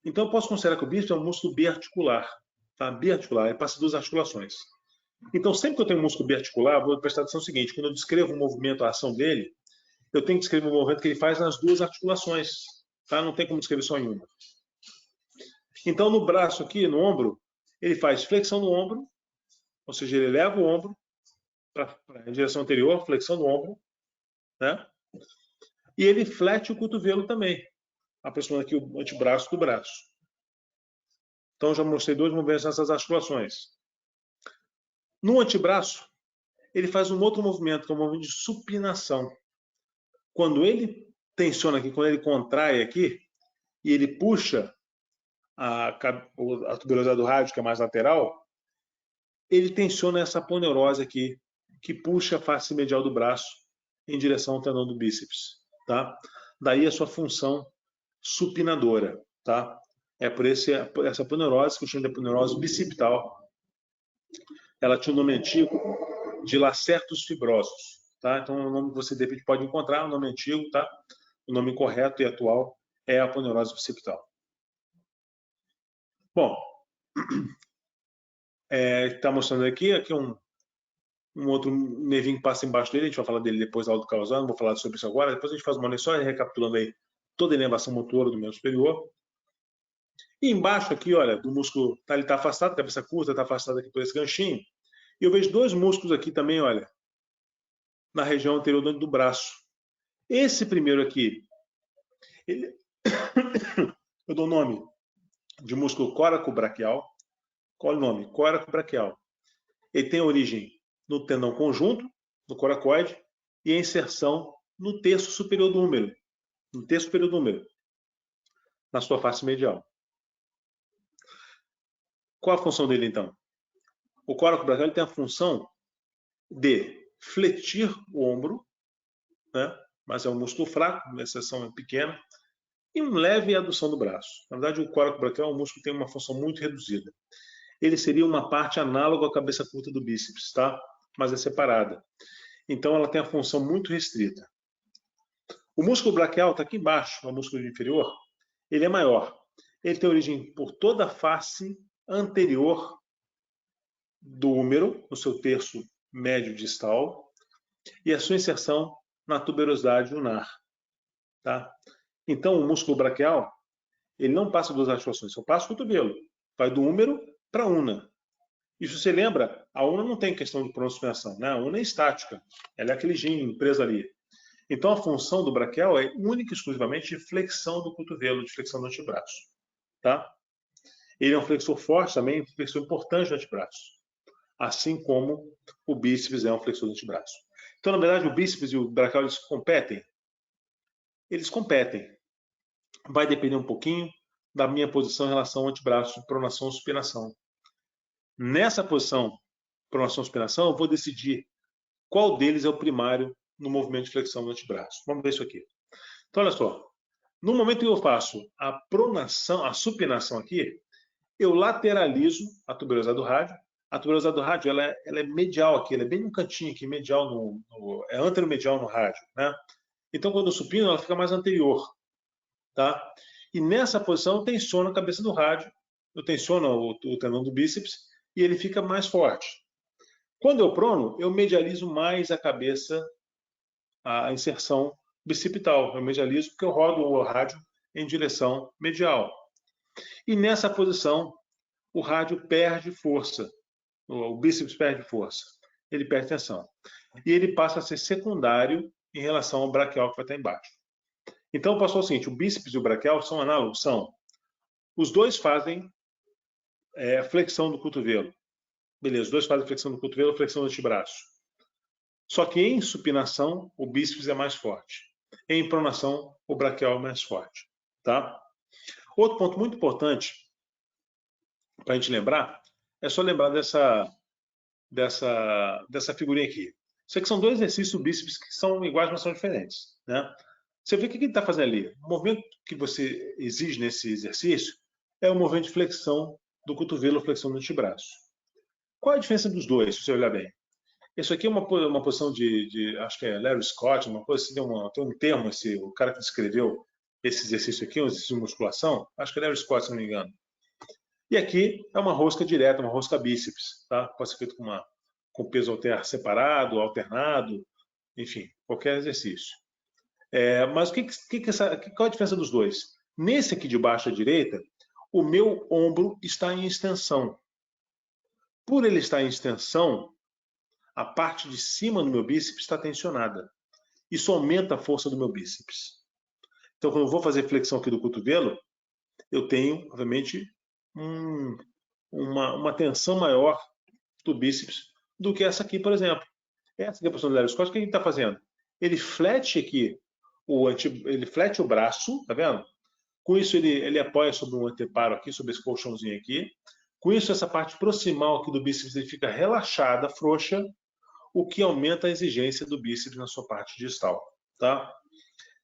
Então eu posso considerar que o bíceps é um músculo biarticular. Tá? Biarticular, ele passa duas articulações. Então sempre que eu tenho um músculo biarticular, vou prestar atenção no seguinte, quando eu descrevo o movimento, a ação dele, eu tenho que descrever o movimento que ele faz nas duas articulações. Tá? Não tem como descrever só em uma. Então no braço aqui, no ombro, ele faz flexão do ombro, ou seja, ele leva o ombro em direção anterior, flexão do ombro, né? E ele flete o cotovelo também, aproximando aqui o antebraço do braço. Então, já mostrei dois movimentos nessas articulações. No antebraço, ele faz um outro movimento, que é um movimento de supinação. Quando ele tensiona aqui, quando ele contrai aqui, e ele puxa a tuberosidade do rádio, que é mais lateral, ele tensiona essa aponeurose aqui, que puxa a face medial do braço em direção ao tendão do bíceps. Tá? Daí a sua função supinadora. Tá? É por essa aponeurose, que eu chamo de aponeurose bicipital. Ela tinha o nome antigo de lacertos fibrosos. Tá? Então, o nome que você de repente pode encontrar, o nome antigo, tá? O nome correto e atual é a aponeurose bicipital. Bom, está mostrando aqui um outro nervinho que passa embaixo dele, a gente vai falar dele depois da aula do causal, não vou falar sobre isso agora, depois a gente faz uma só recapitulando aí toda a inervação motora do membro superior. E embaixo aqui, olha, do músculo, ele está afastado, cabeça curta, está afastado aqui por esse ganchinho. E eu vejo dois músculos aqui também, olha, na região anterior do braço. Esse primeiro aqui, eu dou o nome de músculo coracobraquial. Qual é o nome? Coracobraquial. Ele tem origem no tendão conjunto, no coracoide, e a inserção no terço superior do húmero. No terço superior do húmero. Na sua face medial. Qual a função dele, então? O coracobraquial tem a função de fletir o ombro, né? Mas é um músculo fraco, uma exceção pequena, e uma leve adução do braço. Na verdade, o coracobraquial é um músculo que tem uma função muito reduzida. Ele seria uma parte análoga à cabeça curta do bíceps, tá? Mas é separada. Então, ela tem a função muito restrita. O músculo braquial está aqui embaixo, o músculo inferior. Ele é maior. Ele tem origem por toda a face anterior do húmero, no seu terço médio distal, e a sua inserção na tuberosidade unar. Tá? Então, o músculo braquial, ele não passa duas articulações, só passa o cotovelo. Vai do húmero para a una. E se você lembra, a una não tem questão de pronunciação, né? A una é estática. Ela é aquele gene preso ali. Então, a função do braquial é única e exclusivamente de flexão do cotovelo, de flexão do antebraço. Tá? Ele é um flexor forte também, um flexor importante do antebraço. Assim como o bíceps é um flexor do antebraço. Então, na verdade, o bíceps e o braquial, eles competem? Eles competem. Vai depender um pouquinho da minha posição em relação ao antebraço, pronação ou supinação. Nessa posição, pronação ou supinação, eu vou decidir qual deles é o primário no movimento de flexão do antebraço. Vamos ver isso aqui. Então, olha só. No momento que eu faço a pronação, a supinação aqui, eu lateralizo a tuberosidade do rádio. A tuberosidade do rádio ela é medial aqui, ela é bem no cantinho aqui, medial é anteromedial no rádio, né? Então, quando eu supino, ela fica mais anterior, tá? E nessa posição, eu tensiono a cabeça do rádio, eu tensiono o tendão do bíceps e ele fica mais forte. Quando eu prono, eu medializo mais a cabeça, a inserção bicipital. Eu medializo porque eu rodo o rádio em direção medial. E nessa posição, o rádio perde força, o bíceps perde força, ele perde tensão. E ele passa a ser secundário em relação ao braquial que vai estar embaixo. Então, passou o seguinte, o bíceps e o braquial são análogos? São. Os dois fazem flexão do cotovelo. Beleza, os dois fazem flexão do cotovelo, flexão do antebraço. Só que em supinação, o bíceps é mais forte. Em pronação, o braquial é mais forte. Tá? Outro ponto muito importante para a gente lembrar, é só lembrar dessa figurinha aqui. Isso aqui são dois exercícios do bíceps que são iguais, mas são diferentes. Né? Você vê o que ele está fazendo ali. O movimento que você exige nesse exercício é o movimento de flexão do cotovelo, flexão do antebraço. Qual a diferença dos dois, se você olhar bem? Isso aqui é uma posição acho que é Larry Scott, uma coisa assim, tem um termo, o cara que descreveu esse exercício aqui, um exercício de musculação, acho que é Larry Scott, se não me engano. E aqui é uma rosca direta, uma rosca bíceps, tá? Pode ser feito com peso separado, alternado, enfim, qualquer exercício. Mas qual a diferença dos dois? Nesse aqui de baixo à direita, o meu ombro está em extensão. Por ele estar em extensão, a parte de cima do meu bíceps está tensionada. Isso aumenta a força do meu bíceps. Então, quando eu vou fazer flexão aqui do cotovelo, eu tenho, obviamente, uma tensão maior do bíceps do que essa aqui, por exemplo. Essa aqui é a posição do Larry Scott, o que ele está fazendo? Ele flete aqui, ele flete o braço, tá vendo? Com isso, ele apoia sobre um anteparo aqui, sobre esse colchãozinho aqui. Com isso, essa parte proximal aqui do bíceps ele fica relaxada, frouxa, o que aumenta a exigência do bíceps na sua parte distal, tá?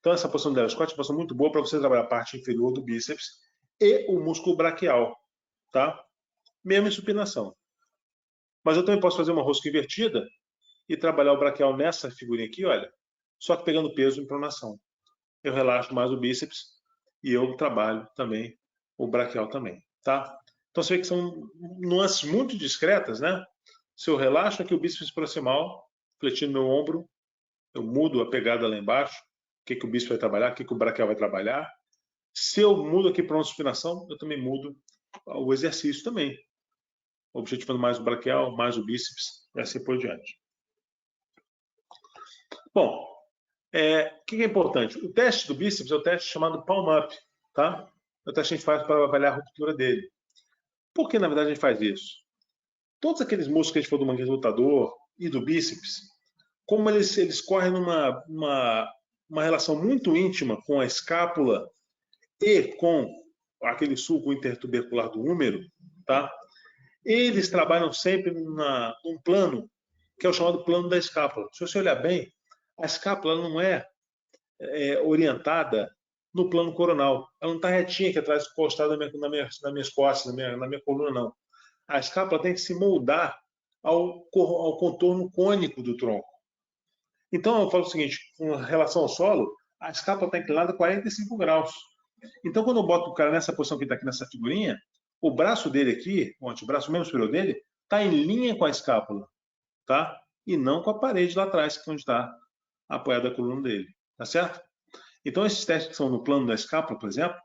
Então, essa posição do Larry Scott é uma posição muito boa para você trabalhar a parte inferior do bíceps e o músculo braquial, tá? Mesmo em supinação. Mas eu também posso fazer uma rosca invertida e trabalhar o braquial nessa figurinha aqui, olha, só que pegando peso em pronação. Eu relaxo mais o bíceps e eu trabalho também o braquial também, tá? Então você vê que são nuances muito discretas, né? Se eu relaxo aqui o bíceps proximal, fletindo meu ombro, eu mudo a pegada lá embaixo, o que o bíceps vai trabalhar, o que o braquial vai trabalhar. Se eu mudo aqui para uma supinação, eu também mudo o exercício também, objetivando mais o braquial, mais o bíceps e assim por diante. Bom, o que é importante? O teste do bíceps é o teste chamado palm up, tá? É o teste que a gente faz para avaliar a ruptura dele. Por que, na verdade, a gente faz isso? Todos aqueles músculos que a gente falou do manguito rotador e do bíceps, como eles correm numa relação muito íntima com a escápula e com aquele sulco intertubercular do húmero, tá? Eles trabalham sempre num plano que é o chamado plano da escápula. Se você olhar bem, a escápula não é orientada no plano coronal. Ela não está retinha aqui atrás, encostada nas minhas costas, na minha coluna, não. A escápula tem que se moldar ao contorno cônico do tronco. Então, eu falo o seguinte, com relação ao solo, a escápula está inclinada a 45 graus. Então, quando eu boto o cara nessa posição que está aqui nessa figurinha, o braço dele aqui, o antebraço, o membro superior dele, está em linha com a escápula, tá? E não com a parede lá atrás, que é onde está apoiada a coluna dele, tá certo? Então, esses testes que são no plano da escápula, por exemplo,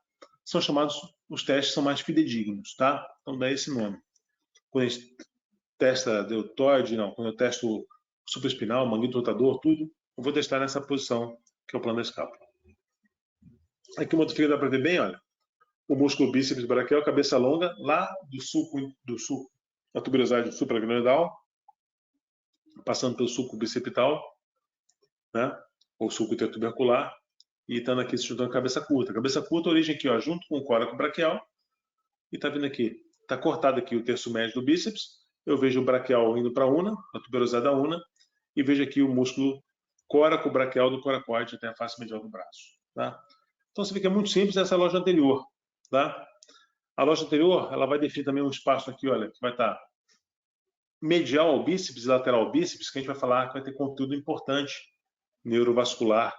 são chamados, os testes são mais fidedignos, tá? Então, dá esse nome. Quando a gente testa deltoide, não, quando eu testo supraespinal, manguito rotador, tudo, eu vou testar nessa posição que é o plano da escápula. Aqui o modificador dá para ver bem, olha, o músculo bíceps braquial, cabeça longa, lá do sulco, da tuberosidade supraglenoidal, passando pelo sulco bicipital, né? Ou sulco intertubercular, e estando aqui se juntando com a cabeça curta. Cabeça curta, origem aqui, ó, junto com o córaco braquial, e tá vindo aqui. Tá cortado aqui o terço médio do bíceps, eu vejo o braquial indo para a una, a tuberosidade da una, e vejo aqui o músculo córaco braquial do coracoide até a face medial do braço, tá? Então você vê que é muito simples essa loja anterior, tá? A loja anterior, ela vai definir também um espaço aqui, olha, que vai estar medial ao bíceps e lateral ao bíceps, que a gente vai falar que vai ter conteúdo importante, neurovascular,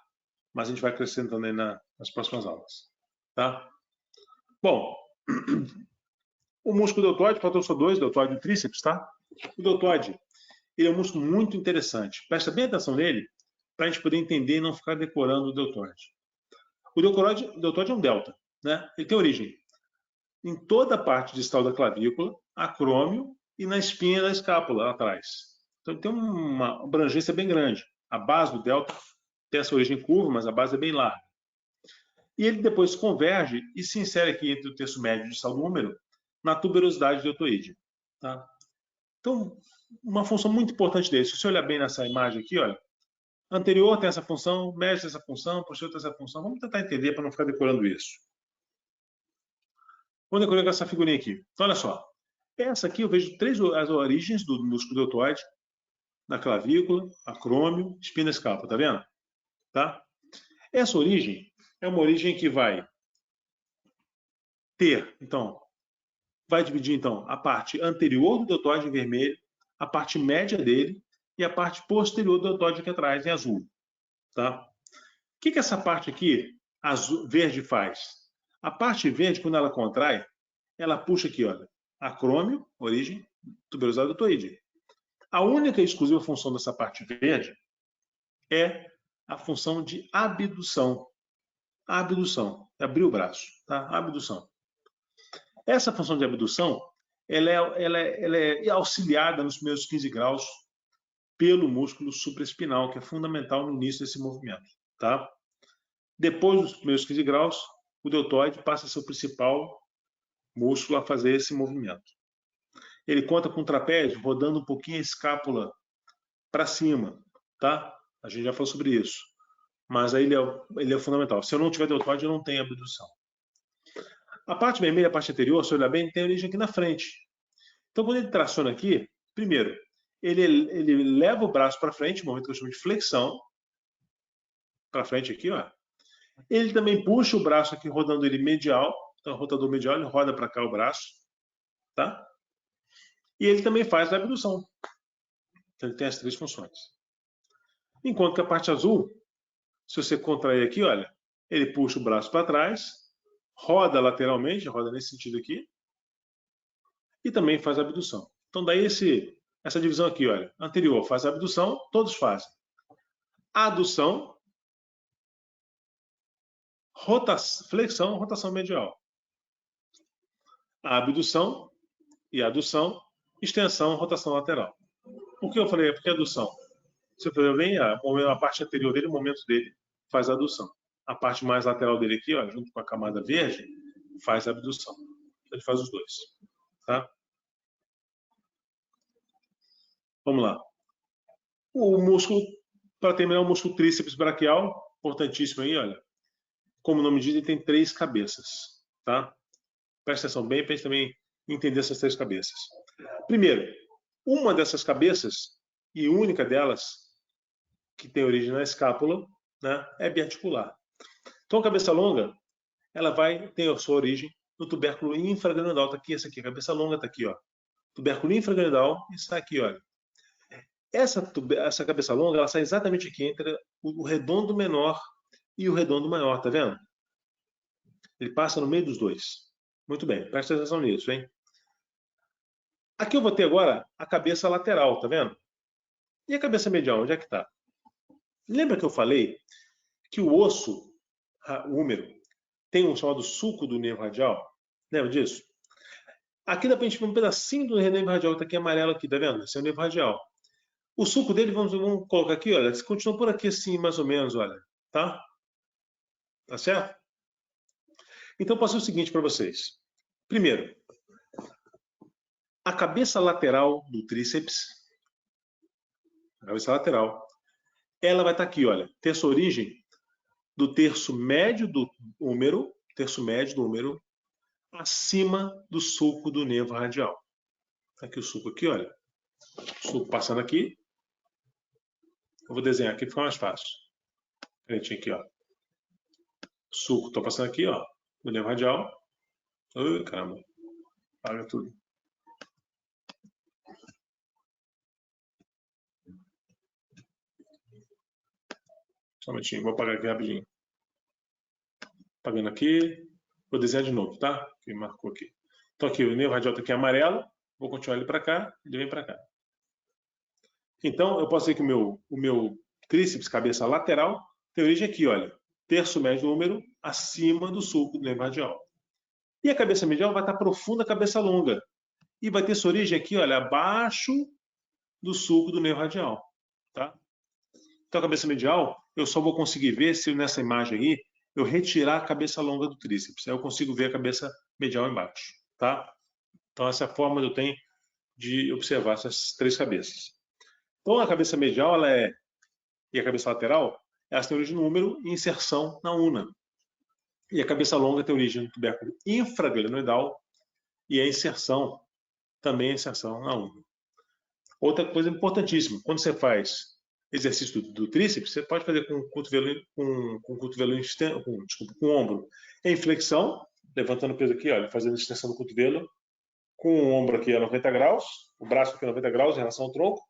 mas a gente vai acrescentando aí nas próximas aulas, tá? Bom, o músculo deltoide, faltam só dois, deltoide e tríceps, tá? O deltoide, ele é um músculo muito interessante. Presta bem atenção nele, para a gente poder entender e não ficar decorando o deltoide. O deltoide é um delta, né? Ele tem origem em toda a parte distal da clavícula, acrômio e na espinha da escápula, lá atrás. Então ele tem uma abrangência bem grande. A base do delta tem essa origem curva, mas a base é bem larga. E ele depois converge e se insere aqui entre o terço médio distal do húmero, na tuberosidade deltoide. Tá? Então, uma função muito importante dele, se você olhar bem nessa imagem aqui, olha, anterior tem essa função, médio tem essa função, posterior tem essa função. Vamos tentar entender para não ficar decorando isso. Vamos decorar com essa figurinha aqui. Então, olha só. Essa aqui eu vejo as origens do músculo deltoide, na clavícula, acrômio, espina escápula, tá vendo? Tá? Essa origem é uma origem que vai ter, então, vai dividir, então, a parte anterior do deltoide em vermelho, a parte média dele e a parte posterior do deltoide aqui atrás, em azul. Tá? O que essa parte aqui, azul, verde, faz? A parte verde, quando ela contrai, ela puxa aqui, olha, acrômio, origem, tuberosidade deltoide. A única e exclusiva função dessa parte verde é a função de abdução. A abdução, é abrir o braço, tá? A abdução. Essa função de abdução, ela é auxiliada nos primeiros 15 graus pelo músculo supraespinal, que é fundamental no início desse movimento, tá? Depois dos primeiros 15 graus, o deltoide passa a ser o principal músculo a fazer esse movimento. Ele conta com o trapézio rodando um pouquinho a escápula para cima, tá? A gente já falou sobre isso. Mas aí ele é fundamental. Se eu não tiver deltoide, eu não tenho abdução. A parte vermelha, a parte anterior, se olhar bem, tem origem aqui na frente. Então, quando ele traciona aqui, primeiro, ele leva o braço para frente, um momento que eu chamo de flexão, para frente aqui, ó. Ele também puxa o braço aqui, rodando ele medial. Então, o rotador medial, ele roda para cá o braço, tá? E ele também faz a abdução. Então, ele tem as três funções. Enquanto que a parte azul, se você contrair aqui, olha, ele puxa o braço para trás, roda lateralmente, roda nesse sentido aqui, e também faz a abdução. Então, daí essa divisão aqui, olha, anterior faz a abdução, todos fazem. Adução, flexão, rotação medial. A abdução e adução, extensão, rotação lateral. Por que eu falei? Porque adução. Você falou bem, a parte anterior dele, o momento dele, faz a adução. A parte mais lateral dele aqui, ó, junto com a camada verde, faz a abdução. Ele faz os dois. Tá? Vamos lá. O músculo, para terminar, o músculo tríceps braquial, importantíssimo aí, olha. Como o nome diz, ele tem 3 cabeças. Tá? Presta atenção bem para a gente também entender essas 3 cabeças. Primeiro, uma dessas cabeças, e única delas, que tem origem na escápula, né, é biarticular. Então, a cabeça longa, ela vai ter a sua origem no tubérculo infraglenoidal. Está aqui, essa aqui, a cabeça longa está aqui, ó. Tubérculo infraglenoidal está aqui, olha. Essa cabeça longa, ela sai exatamente aqui entre o redondo menor e o redondo maior, tá vendo? Ele passa no meio dos dois. Muito bem, presta atenção nisso, hein? Aqui eu vou ter agora a cabeça lateral, tá vendo? E a cabeça medial, onde é que está? Lembra que eu falei que o osso, o húmero, tem um chamado sulco do nervo radial? Lembra disso? Aqui dá para a gente ver um pedacinho do nervo radial que está aqui amarelo aqui, tá vendo? Esse é o nervo radial. O sulco dele, vamos colocar aqui, olha, continua por aqui assim, mais ou menos, olha. tá? Tá certo? Então, eu posso dizer o seguinte para vocês. Primeiro, a cabeça lateral do tríceps, a cabeça lateral, ela vai estar aqui, olha, ter sua origem do terço médio do húmero, acima do sulco do nervo radial. Tá aqui o sulco aqui, olha. O sulco passando aqui. Eu vou desenhar aqui, fica mais fácil. Pretinho aqui, ó. Sulco, tô passando aqui, ó, do nervo radial. Ai, caramba. Apaga tudo. Só um minutinho, vou apagar aqui rapidinho. Apagando aqui. Vou desenhar de novo, tá? Que marcou aqui. Então aqui, o nervo radial tá aqui amarelo. Vou continuar ele para cá, ele vem para cá. Então, eu posso dizer que o meu tríceps, cabeça lateral, tem origem aqui, olha. Terço médio do húmero acima do sulco do nervo radial. E a cabeça medial vai estar profunda, cabeça longa. E vai ter sua origem aqui, olha, abaixo do sulco do nervo radial. Tá? Então, a cabeça medial, eu só vou conseguir ver se nessa imagem aí eu retirar a cabeça longa do tríceps. Aí eu consigo ver a cabeça medial embaixo. Tá? Então, essa é a forma que eu tenho de observar essas três cabeças. Então, a cabeça medial e a cabeça lateral, elas têm origem no húmero e inserção na una. E a cabeça longa tem origem no tubérculo infraglenoidal e a inserção, também a inserção na una. Outra coisa importantíssima, quando você faz exercício do tríceps, você pode fazer com o cotovelo, com o ombro em flexão, levantando o peso aqui, olha, fazendo a extensão do cotovelo, com o ombro aqui a 90 graus, o braço aqui a 90 graus em relação ao tronco,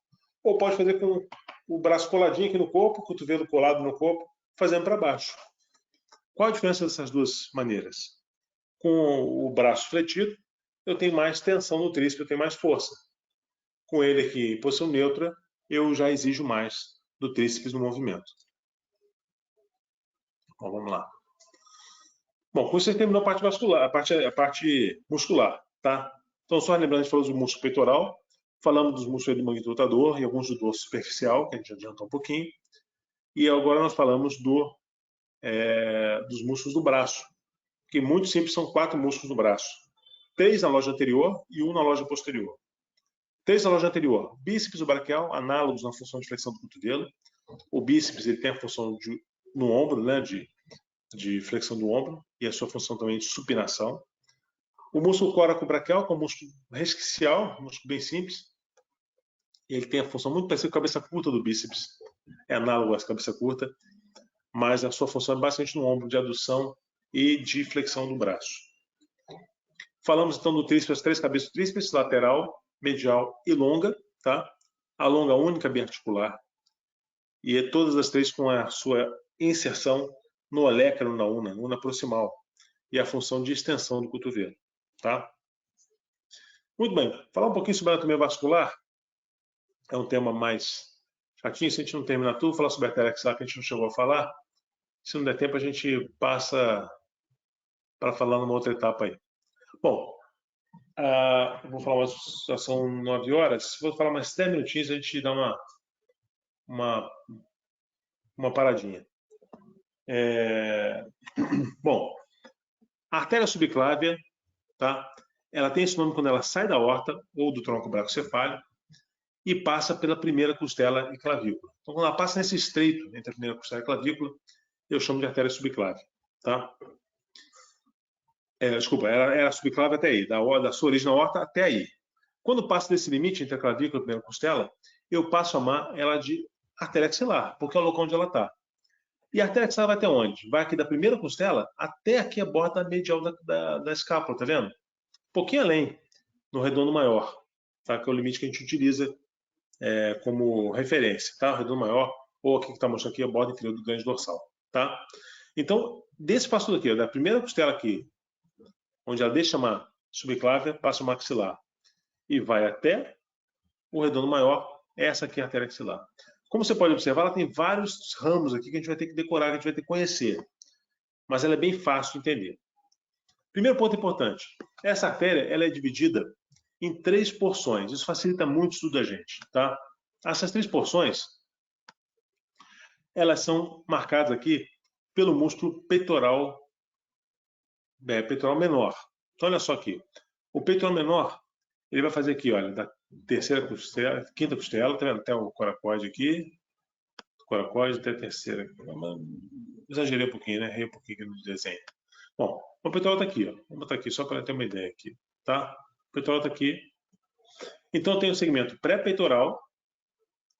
ou pode fazer com o braço coladinho aqui no corpo, o cotovelo colado no corpo, fazendo para baixo. Qual a diferença dessas duas maneiras? Com o braço fletido, eu tenho mais tensão no tríceps, eu tenho mais força. Com ele aqui em posição neutra, eu já exijo mais do tríceps no movimento. Então, vamos lá. Bom, com isso você terminou a parte vascular, a parte muscular, tá? Então, só lembrando, a gente falou do músculo peitoral, falamos dos músculos do manguito rotador e alguns do dorso superficial, que a gente adiantou um pouquinho. E agora nós falamos dos músculos do braço, que muito simples, são 4 músculos do braço. 3 na loja anterior e 1 na loja posterior. 3 na loja anterior, bíceps e braquial, análogos na função de flexão do cotovelo. O bíceps ele tem a função no ombro, né, de flexão do ombro, e a sua função também de supinação. O músculo coracobraquial, que é um músculo resquicial, um músculo bem simples. Ele tem a função muito parecida com a cabeça curta do bíceps. É análogo à cabeça curta, mas a sua função é bastante no ombro, de adução e de flexão do braço. Falamos então do tríceps, as 3 cabeças do tríceps, lateral, medial e longa, tá? A longa única biarticular. E todas as 3 com a sua inserção no olécaro, na una proximal. E a função de extensão do cotovelo, tá? Muito bem. Falar um pouquinho sobre a anatomia vascular. É um tema mais chatinho, se a gente não terminar tudo, falar sobre a artéria axilar que a gente não chegou a falar. Se não der tempo, a gente passa para falar numa outra etapa aí. Bom, eu vou falar já são 9 horas. Vou falar mais 10 minutinhos, a gente dá uma paradinha. Bom, a artéria subclávia, tá? Ela tem esse nome quando ela sai da aorta ou do tronco brachocefálico e passa pela primeira costela e clavícula. Então, quando ela passa nesse estreito entre a primeira costela e a clavícula, eu chamo de artéria subclávia, tá? Desculpa, era subclávia até aí, da sua origem na aorta até aí. Quando passa desse limite entre a clavícula e a primeira costela, eu passo a chamar ela de artéria axilar, porque é o local onde ela está. E a artéria axilar vai até onde? Vai aqui da primeira costela até aqui a borda medial da escápula, tá vendo? Um pouquinho além, no redondo maior, tá? Que é o limite que a gente utiliza como referência, tá? O redondo maior, ou aqui que está mostrando aqui a borda inferior do glande dorsal, tá? Então, desse passo aqui, da primeira costela aqui, onde ela deixa uma subclávia, passa o maxilar e vai até o redondo maior, essa aqui é a artéria axilar. Como você pode observar, ela tem vários ramos aqui que a gente vai ter que decorar, que a gente vai ter que conhecer. Mas ela é bem fácil de entender. Primeiro ponto importante, essa artéria ela é dividida em 3 porções. Isso facilita muito o estudo da gente, tá? Essas 3 porções, elas são marcadas aqui pelo músculo peitoral, peitoral menor. Então, olha só aqui. O peitoral menor, ele vai fazer aqui, olha, da terceira costela, quinta costela, tá vendo? Até o coracoide aqui. Coracoide até a terceira. Exagerei um pouquinho, né? Errei um pouquinho aqui no desenho. Bom, o peitoral está aqui, ó. Vou botar aqui só para ter uma ideia aqui, tá? O peitoral está aqui. Então, tem o segmento pré-peitoral,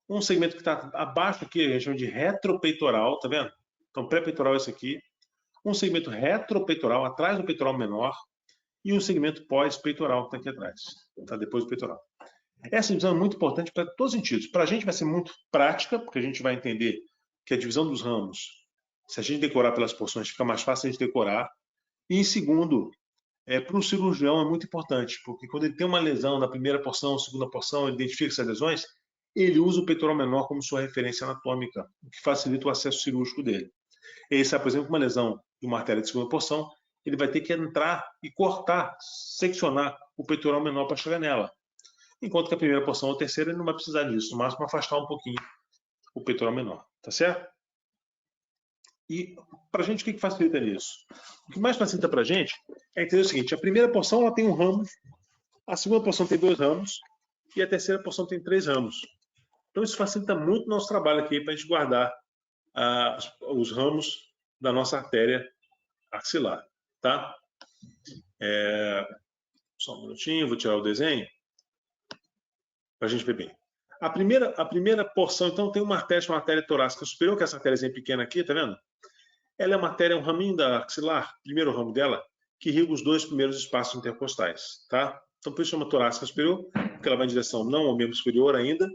um segmento que está abaixo aqui, a gente chama de retropeitoral, tá vendo? Então, pré-peitoral é esse aqui. Um segmento retropeitoral, atrás do peitoral menor, e um segmento pós-peitoral, que está aqui atrás, tá? Depois do peitoral. Essa divisão é muito importante para todos os sentidos. Para a gente vai ser muito prática, porque a gente vai entender que a divisão dos ramos, se a gente decorar pelas porções, fica mais fácil a gente decorar. E em segundo, para o cirurgião é muito importante, porque quando ele tem uma lesão na primeira porção, segunda porção, ele identifica essas lesões, ele usa o peitoral menor como sua referência anatômica, o que facilita o acesso cirúrgico dele. Ele sabe, por exemplo, uma lesão de uma artéria de segunda porção, ele vai ter que entrar e cortar, seccionar o peitoral menor para chegar nela. Enquanto que a primeira porção ou a terceira ele não vai precisar disso, no máximo afastar um pouquinho o peitoral menor, tá certo? E para a gente, o que facilita nisso? O que mais facilita para a gente é entender o seguinte: a primeira porção ela tem um ramo, a segunda porção tem 2 ramos e a terceira porção tem 3 ramos. Então isso facilita muito o nosso trabalho aqui para a gente guardar os ramos da nossa artéria axilar, tá? Só um minutinho, vou tirar o desenho para a gente ver bem. A primeira porção, então, tem uma artéria torácica superior, que é essa artériazinha pequena aqui, tá vendo? Ela é uma artéria, um raminho da axilar, primeiro ramo dela, que irriga os 2 primeiros espaços intercostais, tá? Então, por isso chama torácica superior, porque ela vai em direção não ao membro superior ainda,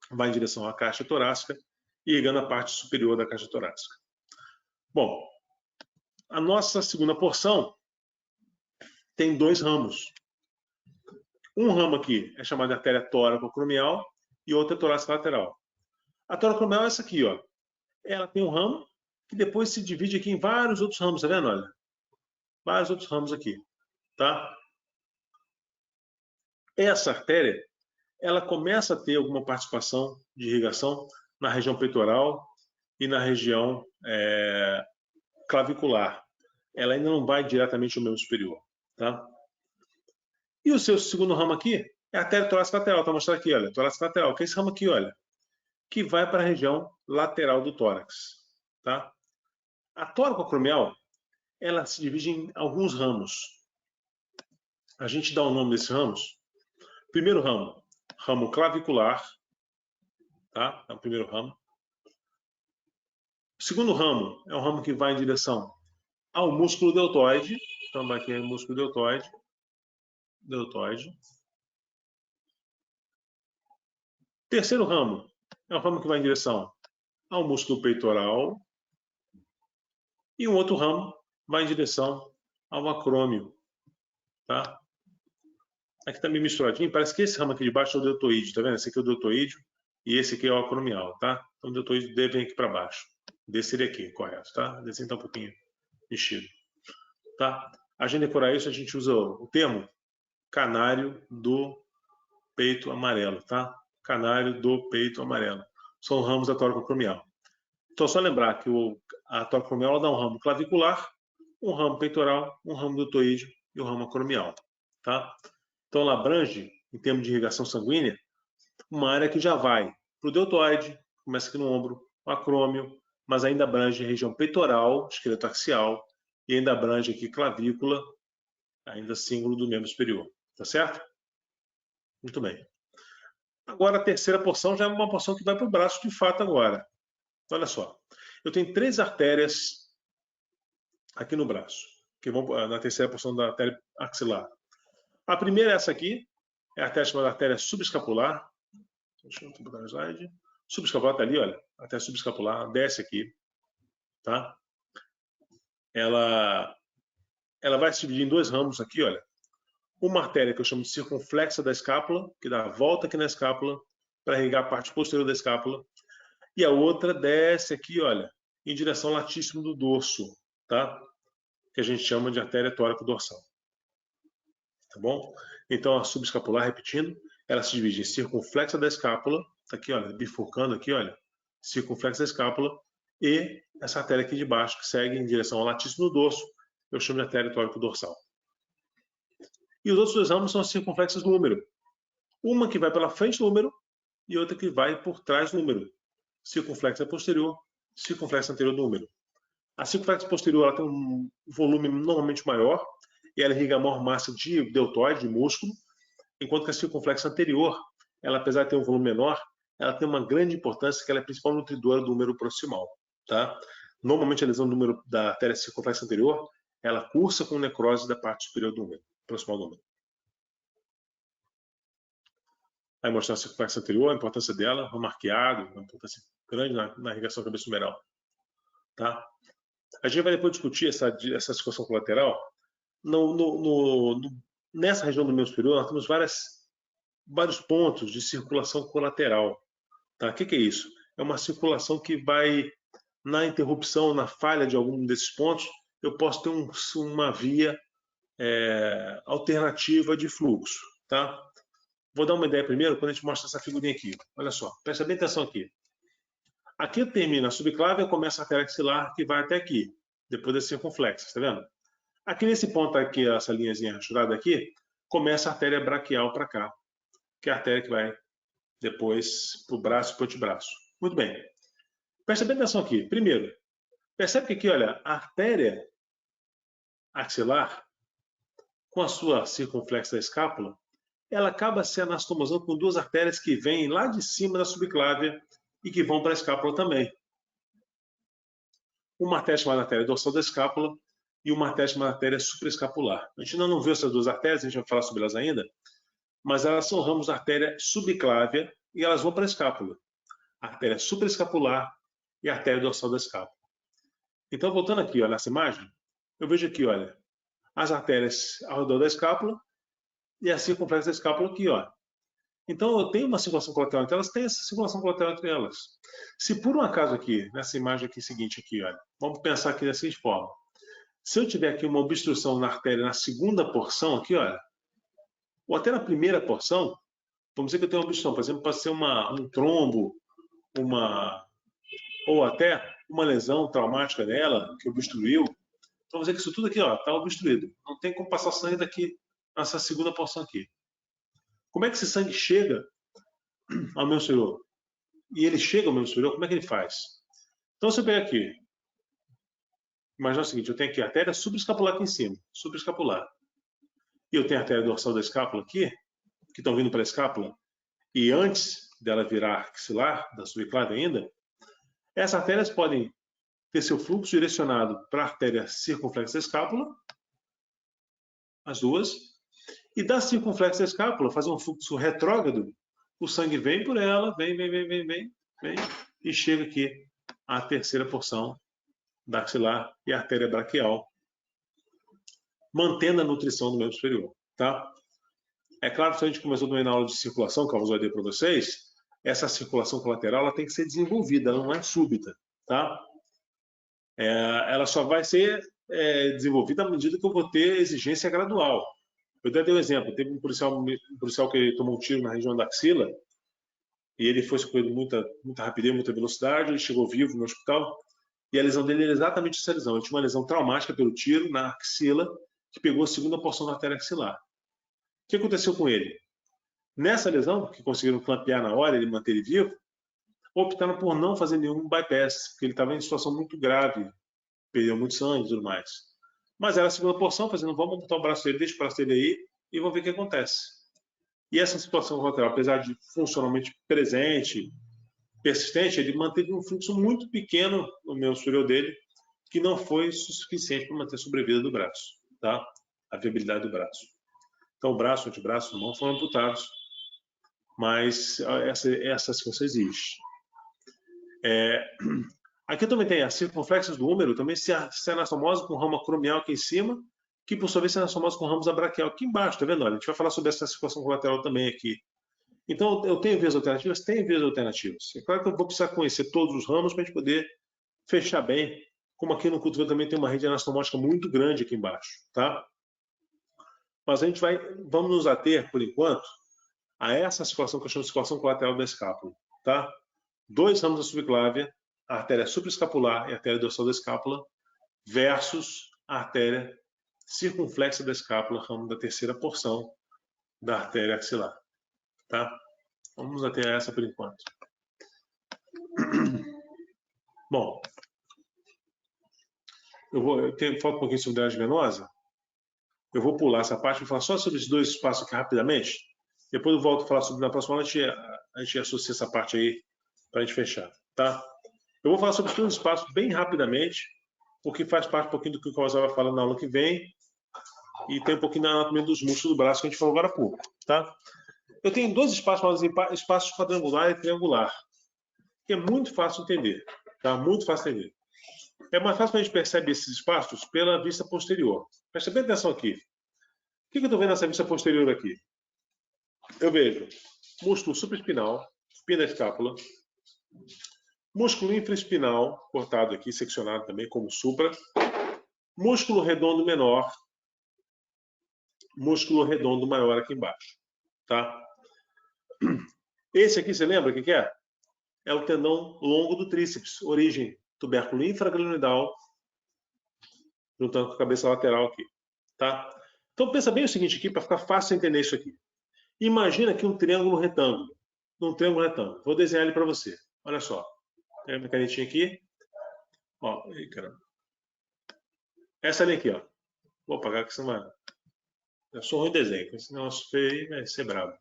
vai em direção à caixa torácica, irrigando a parte superior da caixa torácica. Bom, a nossa segunda porção tem 2 ramos. Um ramo aqui é chamado de artéria tóraco-acromial e outro é torácica lateral. A tóraco-acromial é essa aqui, ó. Ela tem um ramo que depois se divide aqui em vários outros ramos, tá vendo? Olha, vários outros ramos aqui, tá? Essa artéria, ela começa a ter alguma participação de irrigação na região peitoral e na região clavicular. Ela ainda não vai diretamente ao membro superior, tá? E o seu segundo ramo aqui é a artéria torácica lateral, tá mostrando aqui, olha, torácica lateral, que é esse ramo aqui, olha, que vai para a região lateral do tórax, tá? A tóraco-acromial, ela se divide em alguns ramos. A gente dá o nome desses ramos. Primeiro ramo, ramo clavicular, tá? É o primeiro ramo. O segundo ramo é um ramo que vai em direção ao músculo deltoide. Então, aqui é o músculo deltoide. Terceiro ramo é um ramo que vai em direção ao músculo peitoral. E um outro ramo vai em direção ao acrômio, tá? Aqui tá meio misturadinho, parece que esse ramo aqui de baixo é o deltoide, tá vendo? Esse aqui é o deltoide e esse aqui é o acromial, tá? Então o deltoide deve vir aqui para baixo. Desceria aqui, correto, tá? Descer tá um pouquinho mexido, tá? A gente decorar isso, a gente usa o termo canário do peito amarelo, tá? Canário do peito amarelo. São ramos da tóraco-acromial. Então, só lembrar que a tóraco-acromial dá um ramo clavicular, um ramo peitoral, um ramo deltoide e um ramo acromial, tá? Então, ela abrange, em termos de irrigação sanguínea, uma área que já vai para o deltoide, começa aqui no ombro, o acrômio, mas ainda abrange a região peitoral, esqueleto axial, e ainda abrange aqui clavícula, ainda símbolo do membro superior, tá certo? Muito bem. Agora, a terceira porção já é uma porção que vai para o braço de fato agora. Olha só, eu tenho 3 artérias aqui no braço, que vão na terceira porção da artéria axilar. A primeira é essa aqui, é a artéria chamada artéria subescapular. Deixa eu botar no slide. Subescapular está ali, olha, a artéria subescapular desce aqui, tá? Ela vai se dividir em 2 ramos aqui, olha. Uma artéria que eu chamo de circunflexa da escápula, que dá a volta aqui na escápula para irrigar a parte posterior da escápula. E a outra desce aqui, olha, em direção ao latíssimo do dorso, tá? Que a gente chama de artéria tóraco-dorsal. Tá bom? Então, a subescapular, repetindo, ela se divide em circunflexa da escápula, tá aqui, olha, bifurcando aqui, olha, circunflexa da escápula, e essa artéria aqui de baixo, que segue em direção ao latíssimo no dorso, eu chamo de artéria tórico-dorsal. E os outros dois ramos são as circunflexas do húmero. Uma que vai pela frente do húmero e outra que vai por trás do húmero. Circunflexa posterior, circunflexa anterior do húmero. A circunflexa posterior ela tem um volume normalmente maior e ela irriga a maior massa de deltoide, de músculo, enquanto que a circunflexa anterior, ela, apesar de ter um volume menor, ela tem uma grande importância, que ela é a principal nutridora do húmero proximal. Tá? Normalmente a lesão do húmero da artéria circunflexa anterior, ela cursa com necrose da parte superior do húmero, proximal do húmero. Aí mostrar a circunflexa anterior, a importância dela, ramo arqueado, uma importância grande na irrigação cabeço-humeral. Tá? A gente vai depois discutir essa circulação colateral. Nessa região do membro superior, nós temos vários pontos de circulação colateral. Tá? O que é isso? É uma circulação que vai, na interrupção, na falha de algum desses pontos, eu posso ter uma via alternativa de fluxo. Tá? Vou dar uma ideia primeiro quando a gente mostra essa figurinha aqui. Olha só, presta bem atenção aqui. Aqui termina a subclávia, começa a artéria axilar que vai até aqui, depois das circunflexas, tá vendo? Aqui nesse ponto aqui, essa linhazinha rachurada aqui, começa a artéria braquial para cá, que é a artéria que vai depois para o braço e para o antebraço. Muito bem. Presta bem atenção aqui. Primeiro, percebe que aqui, olha, a artéria axilar, com a sua circunflexa da escápula, ela acaba se anastomosando com duas artérias que vêm lá de cima da subclávia e que vão para a escápula também. Uma artéria chamada artéria dorsal da escápula e uma artéria chamada artéria supraescapular. A gente ainda não viu essas duas artérias, a gente vai falar sobre elas ainda, mas elas são ramos da artéria subclávia e elas vão para a escápula. A artéria supraescapular e a artéria dorsal da escápula. Então, voltando aqui, olha, nessa imagem, eu vejo aqui, olha, as artérias ao redor da escápula e a circunflexa da escápula aqui, ó. Então, eu tenho uma circulação colateral entre elas, tem essa circulação colateral entre elas. Se por um acaso aqui, nessa imagem aqui seguinte aqui, olha, vamos pensar aqui da seguinte forma. Se eu tiver aqui uma obstrução na artéria na segunda porção aqui, olha, ou até na primeira porção, vamos dizer que eu tenho uma obstrução, por exemplo, pode ser um trombo, ou até uma lesão traumática nela, que obstruiu. Então, vamos dizer que isso tudo aqui está obstruído. Não tem como passar sangue daqui nessa segunda porção aqui. Como é que esse sangue chega ao membro superior? E ele chega ao membro superior, como é que ele faz? Então, se eu pegar aqui, imagina o seguinte, eu tenho aqui a artéria supraescapular aqui em cima, supraescapular. E eu tenho a artéria dorsal da escápula aqui, que estão vindo para a escápula, e antes dela virar axilar, da subclávia ainda, essas artérias podem ter seu fluxo direcionado para a artéria circunflexa da escápula, as duas, e da circunflexa da escápula fazer um fluxo retrógrado, o sangue vem por ela, vem, e chega aqui à terceira porção da axilar e a artéria braquial, mantendo a nutrição do membro superior, tá? É claro que se a gente começou também na aula de circulação, que eu vou dizer para vocês, essa circulação colateral ela tem que ser desenvolvida, ela não é súbita, tá? Ela só vai ser desenvolvida à medida que eu vou ter exigência gradual. Eu até dei um exemplo, teve um policial que tomou um tiro na região da axila e ele foi socorrido muita rapidez, muita velocidade, ele chegou vivo no hospital e a lesão dele era exatamente essa lesão. Ele tinha uma lesão traumática pelo tiro na axila que pegou a segunda porção da artéria axilar. O que aconteceu com ele? Nessa lesão, que conseguiram clampear na hora, ele manter ele vivo, optaram por não fazer nenhum bypass, porque ele estava em situação muito grave, perdeu muito sangue e tudo mais. Mas era a segunda porção, fazendo, vamos botar o braço dele, deixa o braço dele aí e vamos ver o que acontece. E essa situação colateral, apesar de funcionalmente presente, persistente, ele manteve um fluxo muito pequeno no membro superior dele, que não foi suficiente para manter a sobrevida do braço, tá? A viabilidade do braço. Então, o braço, o antebraço, a mão foram amputados, mas essa circunstância existe. Aqui também tem as circunflexas do húmero, também se anastomose com ramo acromial aqui em cima, que por sua vez se anastomose com ramos abraquial aqui embaixo, tá vendo? Olha, a gente vai falar sobre essa circulação colateral também aqui. Então, eu tenho vias alternativas? Tenho vias alternativas. É claro que eu vou precisar conhecer todos os ramos para a gente poder fechar bem, como aqui no cotovelo também tem uma rede anastomótica muito grande aqui embaixo, tá? Mas a gente vamos nos ater, por enquanto, a essa circulação que eu chamo de circulação colateral da escápula, tá? 2 ramos da subclávia a artéria supraescapular e a artéria dorsal da escápula, versus a artéria circunflexa da escápula, ramo da terceira porção da artéria axilar. Tá? Vamos até essa por enquanto. Bom, falta um pouquinho sobre drenagem venosa. Eu vou pular essa parte, vou falar só sobre esses dois espaços aqui rapidamente. Depois eu volto a falar sobre na próxima aula, a gente associa essa parte aí para a gente fechar. Tá? Eu vou falar sobre os dois espaços bem rapidamente, porque faz parte um pouquinho do que o Causal vai falar na aula que vem, e tem um pouquinho da anatomia dos músculos do braço que a gente falou agora há pouco. Tá? Eu tenho dois espaços, espaços quadrangular e triangular, que é muito fácil de entender. Tá? Muito fácil de entender. É mais fácil que a gente percebe esses espaços pela vista posterior. Presta bem atenção aqui. O que eu estou vendo nessa vista posterior aqui? Eu vejo músculo supraespinal, espina da escápula, músculo infraespinal, cortado aqui, seccionado também como supra, músculo redondo menor, músculo redondo maior aqui embaixo. Tá? Esse aqui, você lembra o que é? É o tendão longo do tríceps, origem tubérculo infraglenoidal, juntando com a cabeça lateral aqui. Tá? Então pensa bem o seguinte aqui, para ficar fácil entender isso aqui. Imagina aqui um triângulo retângulo. Vou desenhar ele para você. Olha só. Pega minha canetinha aqui. Ó, aí, caramba. Essa linha aqui, ó. Vou apagar que senão eu sou ruim em desenho. Esse negócio feio aí vai ser bravo.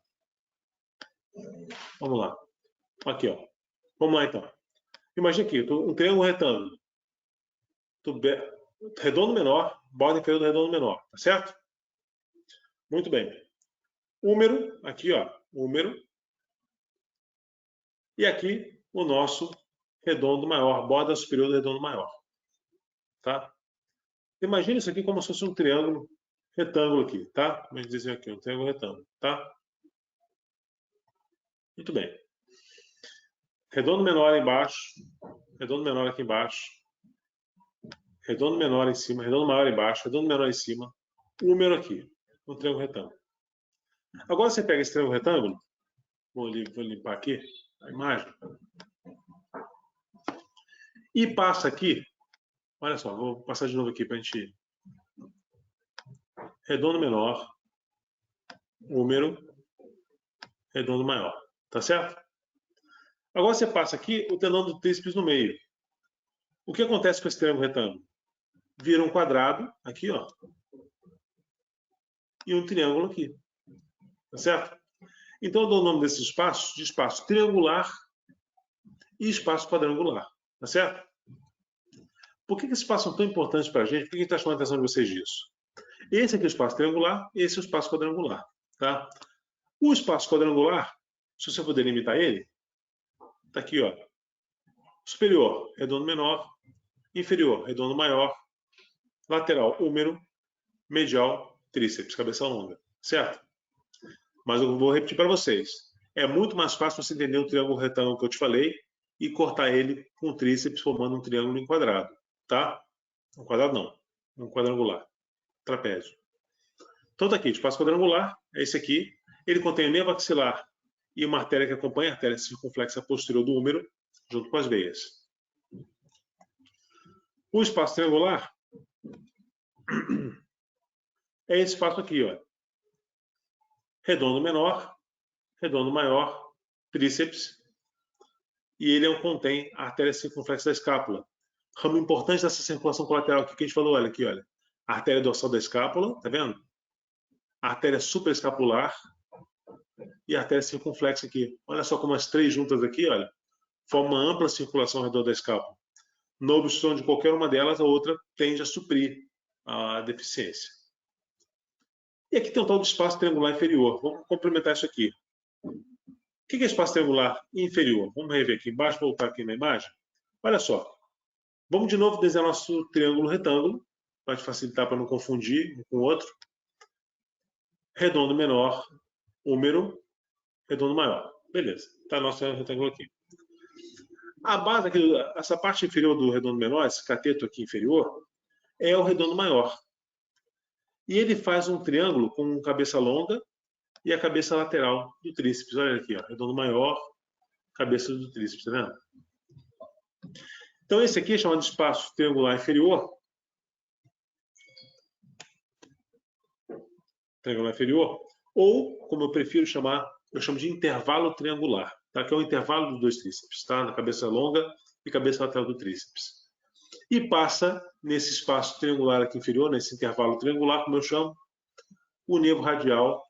Vamos lá. Aqui, ó. Vamos lá, então. Imagina aqui, um triângulo retângulo. Redondo menor, borda inferior do redondo menor. Tá certo? Muito bem. Húmero, aqui, ó. Húmero. E aqui, o nosso redondo maior, borda superior do redondo maior. Tá? Imagine isso aqui como se fosse um triângulo retângulo aqui, tá? Como a gente diz aqui, um triângulo retângulo, tá? Muito bem. Redondo menor embaixo, redondo menor aqui embaixo, redondo menor em cima, redondo maior embaixo, redondo menor em cima, húmero aqui, um triângulo retângulo. Agora você pega esse triângulo retângulo, vou limpar aqui a imagem, e passa aqui, olha só, vou passar de novo aqui para a gente... Redondo menor, húmero, redondo maior. Tá certo? Agora você passa aqui o tendão do tríceps no meio. O que acontece com esse triângulo retângulo? Vira um quadrado, aqui, ó. E um triângulo aqui. Tá certo? Então eu dou o nome desses espaços de espaço triangular e espaço quadrangular. Tá certo? Por que esses espaços são tão importantes para a gente? Por que a gente está chamando a atenção de vocês disso? Esse aqui é o espaço triangular, esse é o espaço quadrangular. Tá? O espaço quadrangular, se você for delimitar ele, tá aqui, ó. Superior, redondo menor. Inferior, redondo maior. Lateral, húmero. Medial, tríceps, cabeça longa. Certo? Mas eu vou repetir para vocês. É muito mais fácil você entender o triângulo retângulo que eu te falei e cortar ele com o tríceps formando um triângulo enquadrado. Tá? Um quadrado não. Um quadrangular. Trapézio. Então tá aqui, o espaço quadrangular é esse aqui. Ele contém o nervo axilar e uma artéria que acompanha a artéria circunflexa posterior do húmero, junto com as veias. O espaço triangular é esse espaço aqui, ó. Redondo menor, redondo maior, tríceps, e ele contém a artéria circunflexa da escápula. Ramo importante dessa circulação colateral aqui que a gente falou, olha aqui, olha. A artéria dorsal da escápula, tá vendo? A artéria supraescapular e a artéria circunflexa aqui. Olha só como as três juntas aqui, olha, formam uma ampla circulação ao redor da escápula. Na obstrução de qualquer uma delas, a outra tende a suprir a deficiência. E aqui tem um tal de espaço triangular inferior. Vamos complementar isso aqui. O que é espaço triangular inferior? Vamos rever aqui embaixo, voltar aqui na imagem. Olha só. Vamos de novo desenhar nosso triângulo retângulo, para facilitar para não confundir um com o outro. Redondo menor, húmero, redondo maior. Beleza. Está nosso retângulo aqui. A base aqui, essa parte inferior do redondo menor, esse cateto aqui inferior, é o redondo maior. E ele faz um triângulo com cabeça longa e a cabeça lateral do tríceps. Olha aqui, ó, redondo maior, cabeça do tríceps, tá vendo? Então, esse aqui é chamado de espaço triangular inferior. Triangular inferior. Ou, como eu prefiro chamar, eu chamo de intervalo triangular, tá? Que é o intervalo dos dois tríceps, tá? Na cabeça longa e cabeça lateral do tríceps. E passa nesse espaço triangular aqui inferior, nesse intervalo triangular, como eu chamo, o nervo radial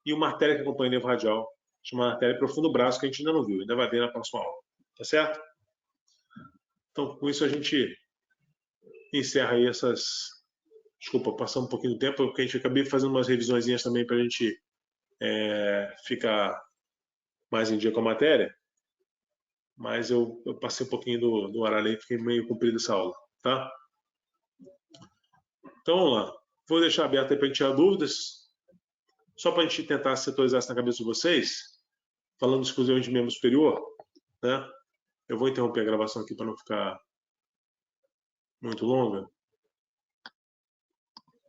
e uma artéria que acompanha o nervo radial, chamada artéria profunda do braço, que a gente ainda não viu, ainda vai ver na próxima aula. Tá certo? Então, com isso a gente encerra aí essas... Desculpa, passando um pouquinho do tempo, porque a gente acabei fazendo umas revisõezinhas também para a gente ficar mais em dia com a matéria. Mas eu passei um pouquinho do horário aí, fiquei meio comprido essa aula, tá? Então, vamos lá. Vou deixar aberto aí para a gente tirar dúvidas. Só para a gente tentar setorizar isso na cabeça de vocês, falando exclusivamente de membro superior, né? Eu vou interromper a gravação aqui para não ficar muito longa.